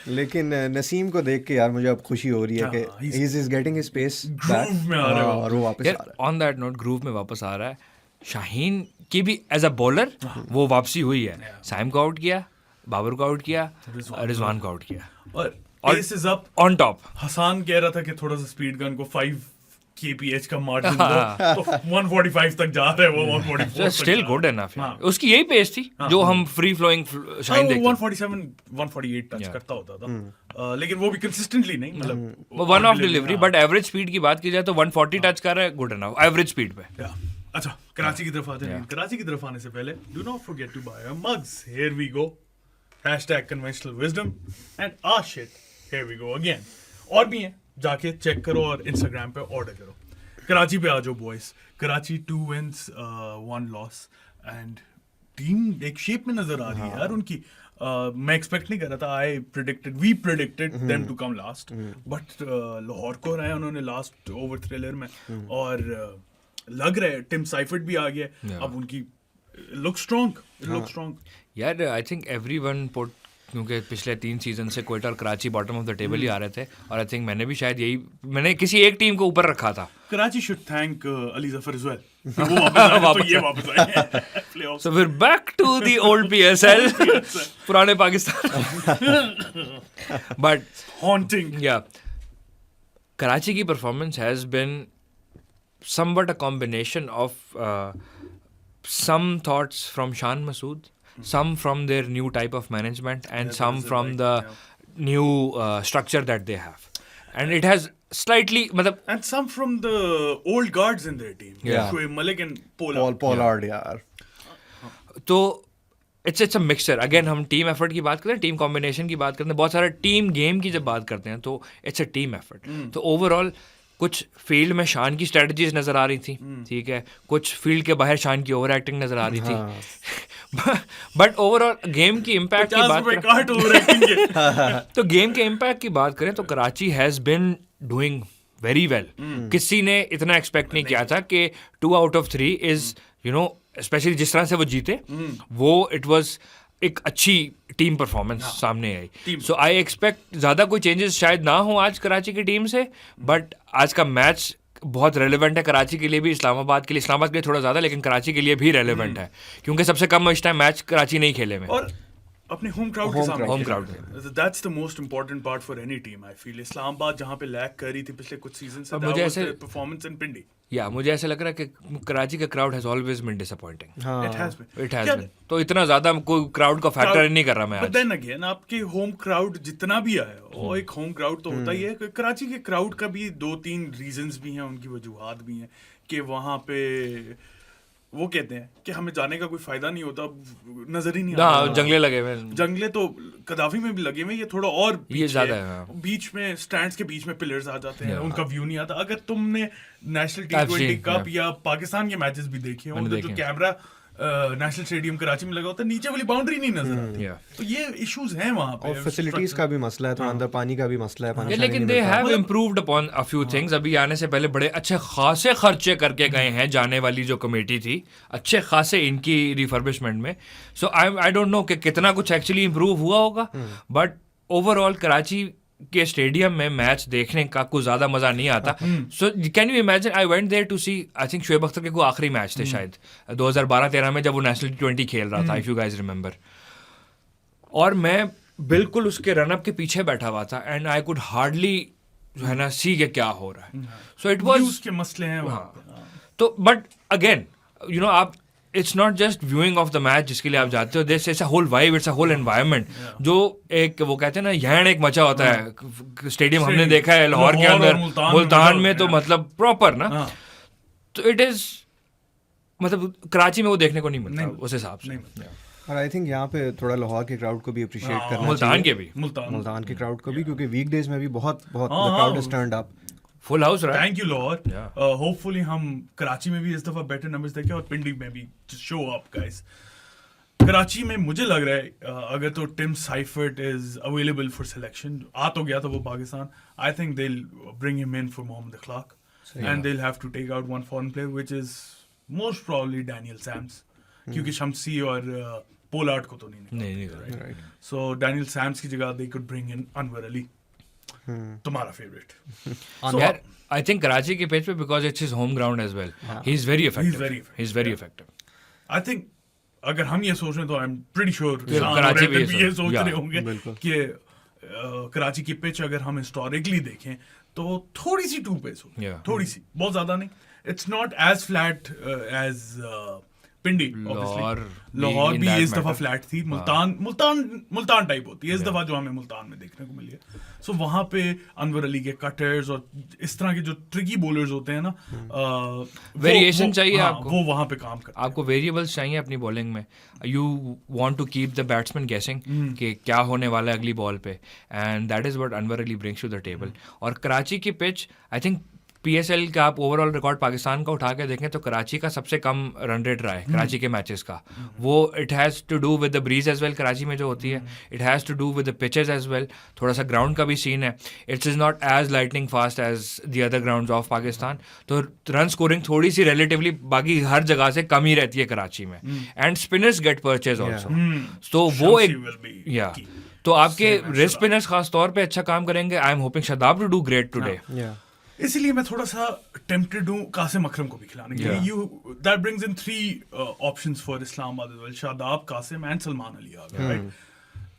लेकिन नसीम को देख के यार मुझे अब खुशी हो रही है कि he is getting his pace back, में आ रहा है और वो वापस आ रहा है। ऑन दैट नोट, ग्रूव में वापस आ रहा है। शाहीन की भी एज अ बॉलर वो वापसी हुई है। साइम को आउट किया, बाबर को आउट किया, रिजवान को आउट किया, और pace is up on top. Hasan कह रहा था कि थोड़ा सा स्पीड गन को 5 kph का मार्जिन दो, तो 145 तक जा रहे हैं वो, 144 स्टिल गुड एनफ। उसकी यही पेस थी जो हम फ्री फ्लोइंग शाहीन देखते 147 148 टच करता होता था, लेकिन वो भी कंसिस्टेंटली नहीं, मतलब one of delivery. But average speed की बात की जाए तो 140 टच कर रहा है, गुड एनफ एवरेज स्पीड पे। अच्छा, कराची की तरफ आते हैं। कराची की तरफ आने से पहले do not forget to buy our mugs. Here we go, #conventional_wisdom and our shit, here we go again। और भी हैं, जाके चेक करो और इंस्टाग्राम पे ऑर्डर करो। कराची पे आ जाओ boys. Karachi 2 wins 1 loss and team एक शेप में नजर आ रही है यार उनकी। मैं एक्सपेक्ट नहीं कर रहा था। We predicted them to come last, but Lahore को रहे उन्होंने लास्ट ओवर थ्रिलर में, और लग रहा है टिम साइफर्ट भी आ गया अब उनकी लुक स्ट्रॉन्ग। यार आई थिंक एवरीवन पुट क्योंकि पिछले 3 सीजन से क्वेटा और Karachi bottom of the table ही आ रहे थे, और आई थिंक मैंने भी शायद मैंने किसी एक टीम को ऊपर रखा था. Karachi should thank Ali Zafar as well. वो वापस आए तो ये वापस आए playoffs. So we're back to the old PSL, पुराने Pakistan. But haunting. yeah, Karachi की performance has been somewhat a combination of some thoughts from Shan Masood, some from their new type of management, and some from the new structure that they have. And it has slightly, matlab, And some from the old guards in their team. Yeah. Shoaib Malik and Pollard. Pollard यार. तो it's a mixture. Again हम team effort की बात करते हैं, team combination की बात करते हैं, बहुत सारा टीम गेम की जब बात करते हैं तो इट्स अ टीम एफर्ट. तो ओवरऑल कुछ फील्ड में शान की स्ट्रेटजीज नजर आ रही थी, ठीक है, कुछ फील्ड के बाहर शान की ओवर एक्टिंग नजर आ रही थी. बट ओवरऑल गेम की इम्पैक्ट की बात करें तो गेम के इम्पैक्ट की बात करें तो Karachi has been doing very well. किसी ने इतना एक्सपेक्ट नहीं किया था कि 2 out of 3 इज स्पेशली जिस तरह से वो जीते, वो इट वाज एक अच्छी टीम परफॉर्मेंस सामने आई. सो आई एक्सपेक्ट ज़्यादा कोई चेंजेस शायद ना हो आज कराची की टीम से, बट आज का मैच बहुत रेलेवेंट है कराची के लिए भी, इस्लामाबाद के लिए थोड़ा ज़्यादा, लेकिन कराची के लिए भी रेलेवेंट है क्योंकि सबसे कम इस टाइम मैच कराची नहीं खेले में. और अपने होम क्राउड के सामने. Home crowd. That's the most important part for any team, I feel. Islamabad जहाँ पे लैग कर रही थी पिछले कुछ सीजन से, मुझे ऐसे परफॉर्मेंस इन पिंडी. मुझे ऐसा लग रहा है कि कराची का crowd has always been disappointing. It has been. तो इतना ज्यादा कोई क्राउड का फैक्टर नहीं कर रहा मैं But आज. then again, आपके होम क्राउड जितना भी आया, और एक होम क्राउड तो होता ही है. कराची के क्राउड का भी 2-3 रीजंस भी हैं, उनकी वजूहात भी हैं कि वहाँ पे वो कहते हैं कि हमें जाने का कोई फायदा नहीं होता, नजर ही नहीं आता. जंगले लगे हुए, जंगले तो कदाफी में भी लगे हुए, ये थोड़ा और ये ज्यादा है. बीच में स्टैंड्स के बीच में पिलर्स आ जाते हैं, उनका व्यू नहीं आता. अगर तुमने नेशनल T20 कप या पाकिस्तान के मैचेस भी देखे हों तो जो कैमरा नेशनल स्टेडियम कराची में लगा होता है, नीचे वाली बाउंड्री नहीं नजर आती. तो ये इश्यूज हैं वहाँ पे. और फैसिलिटीज का भी मसला है, थोड़ा अंदर पानी का भी मसला है. लेकिन they have improved upon a few things. अभी आने से पहले बड़े अच्छे खासे खर्चे करके गए हैं जाने वाली जो कमेटी थी, अच्छे खासे इनकी रिफर्बिशमेंट में. सो आई डोंट नो कि कितना कुछ एक्चुअली इम्प्रूव हुआ होगा, बट ओवरऑल कराची के स्टेडियम में मैच देखने का कुछ ज्यादा मजा नहीं आता. So can you imagine, I went there to see, I think Shoaib Akhtar के कोई आखिरी मैच थे शायद 2012-13 में जब वो नेशनल T20 खेल रहा था, इफ यू गाइज रिमेंबर. और मैं बिल्कुल उसके रनअप के पीछे बैठा हुआ था एंड आई कुड हार्डली जो है ना सी के क्या हो रहा है. सो इट वाज के मसले हैं वहाँ पे. तो बट अगेन आप it's not just viewing of the match जिसके लिए आप जाते हो, this it's a whole vibe, it's a whole environment. जो एक वो कहते हैं ना यहन एक मचा होता है स्टेडियम, हमने देखा है लाहौर के अंदर, मुल्तान में तो मतलब प्रॉपर ना. तो इट इज मतलब कराची में वो देखने को नहीं मिलता उस हिसाब से. और आई थिंक यहाँ पे थोड़ा लाहौर के क्राउड को भी अप्रिशिएट करना मुल्तान के भी, मुल्तान के क्राउड को भी, क्योंकि वीकडेज में भी बहुत crowd is turned up. Full house रहा. Thank you Lahore. होपफुली हम कराची में भी इस दफा बेटर नंबर्स देखें और पिंडी में भी. Show up guys. कराची में मुझे लग रहा है अगर तो Tim Seifert is available for selection, आ तो गया था वो Pakistan, I think they will bring him in for Mohammad Akhlaq and they will have to take out one foreign player which is most probably Daniel Sams, क्योंकि शमसी और पोलार्ड को तो नहीं. सो डैनियल सैम्स की जगह they could bring in Anwar Ali, तुम्हारा favourite. यार I think Karachi के पिच पे because it's his home ground as well, he is very effective. He is very effective. I think अगर हम ये सोच रहे हैं तो I am pretty sure Karachi भी ये सोच रहे होंगे कि कराची की पिच अगर हम हिस्टोरिकली देखें तो थोड़ी सी टू पेस होगी, थोड़ी सी, बहुत ज्यादा नहीं. It's not as flat as Pindi. Lahore भी इस दफा फ्लैट थी. मुल्तान टाइप होती है इस दफा जो हमें मुल्तान में देखने को मिली है. सो वहां पे अनवर अली के कटर्स और इस तरह के जो ट्रिकी बॉलर्स होते हैं ना, वेरिएशन चाहिए आपको, वो वहां पे काम करते हैं. आपको वेरिएबल्स चाहिए अपनी बॉलिंग में. You want to keep the batsman guessing कि क्या होने वाला है अगली बॉल पे, and that is what Anwar Ali brings to the table. और कराची की पिच आई थिंक PSL का आप ओवरऑल रिकॉर्ड पाकिस्तान का उठा के देखें तो कराची का सबसे कम रन रेट रहा है कराची के मैचेस का. वो it has to do with the breeze as well Karachi में जो होती है, it has to do with the pitches as well. थोड़ा सा ग्राउंड का भी सीन है, it's is not as lightning fast as the other grounds of Pakistan. तो रन स्कोरिंग थोड़ी सी रिलेटिवली बाकी हर जगह से कम ही रहती है कराची में. And spinners get purchase also. तो वो एक तो आपके रिस्ट स्पिनर्स खास तौर पे अच्छा काम करेंगे. I am hoping Shadab to do great today. इसीलिए मैं थोड़ा सा टेम्प्टेड हूँ कासिम अकरम को भी खिलाने के लिए. You that brings in 3 options for Islamabad as well. Shadab, Qasim and Salman Ali आ गए, राइट.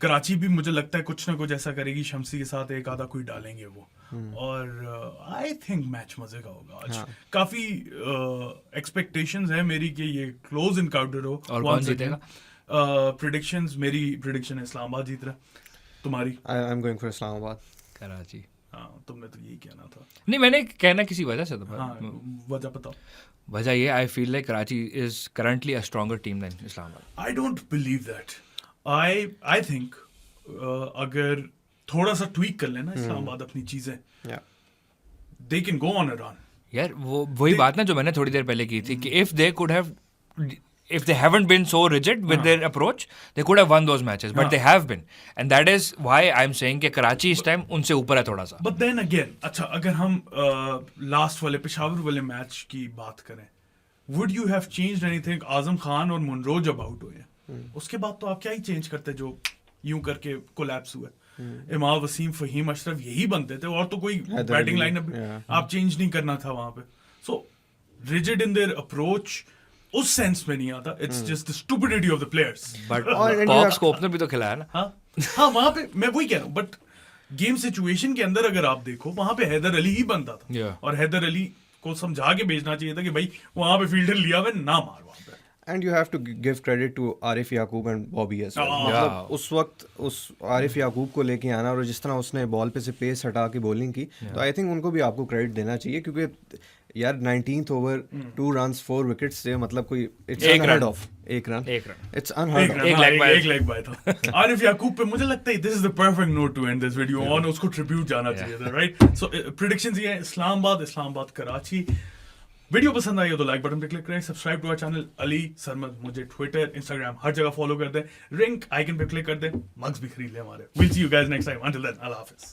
कराची भी मुझे लगता है कुछ ना कुछ ऐसा करेगी, शम्सी के साथ एक आधा कोई डालेंगे वो. और आई थिंक मैच मजे का होगा आज. काफी एक्सपेक्टेशंस है मेरी कि ये क्लोज इनकाउंटर हो. और कौन जीतेगा? प्रेडिक्शंस, मेरी प्रेडिक्शन है इस्लामाबाद जीत रहा. तुम्हारी? आई am going for Islamabad. Karachi. हाँ, तुमने तो यही कहना था. नहीं, मैंने कहना किसी वजह से था. हाँ, वजह बताओ. वजह ये, I feel like Karachi is currently a stronger team than Islamabad. I don't believe that. I think अगर थोड़ा सा ट्वीक कर लेना इस्लामाबाद अपनी चीजें, they can go on a run. यार वो वही बात ना जो मैंने थोड़ी देर पहले की थी कि if they could have, if they haven't been so rigid with their approach, they could have won those matches, but they have been, and that is why I'm saying कि कराची इस टाइम उनसे ऊपर है थोड़ा सा. But then again, अच्छा अगर हम लास्ट वाले पेशावर वाले मैच की बात करें, would you have changed anything? आजम खान और मुनरो जब आउट हुए, उसके बाद तो आप क्या ही चेंज करते जो यूं करके कोलैप्स हुए. इमाम वसीम, फहीम अशरफ यही बनते थे और तो कोई बैटिंग लाइनअप आप चेंज नहीं करना था वहां पे. सो रिजिड इन देयर अप्रोच उस सेंस में नहीं आता. It's just the stupidity of the players. But pops को ओपनर भी तो खिलाया ना. हाँ, वहां पे मैं वही कह रहा हूँ. बट गेम सिचुएशन के अंदर अगर आप देखो, वहां पे हैदर अली ही बनता था. और हैदर अली को समझा के भेजना चाहिए था कि भाई वहां पे फील्डर लिया हुआ ना मार वहां पे. And you have to give credit to Arif Yakub and Bobby as well. मतलब उस वक्त उस आरिफ याकूब को लेके आना और जिस तरह उसने बॉल पे से पेस हटा के बॉलिंग की, तो आई थिंक उनको भी आपको क्रेडिट देना चाहिए, क्योंकि यार 19th ओवर 2 runs 4 wickets से मतलब कोई इट्स अनहर्ड ऑफ. एक रन इट्स अनहर्ड ऑफ. एक लेग बाय था. आरिफ याकूब पे मुझे लगता है this is the perfect note to end this video on. उसको ट्रिब्यूट जाना चाहिए था, राइट. सो प्रेडिक्शंस ये है, इस्लामाबाद कराची. वीडियो पसंद आई हो तो लाइक बटन पे क्लिक करें. Subscribe to our channel. Ali Sarmad मुझे ट्विटर, इंस्टाग्राम हर जगह फॉलो कर दें. रिंग आइकन पे क्लिक कर दें. मग्स भी खरीद लें हमारे. Will see you guys next time. Until then, अल्लाह हाफिज.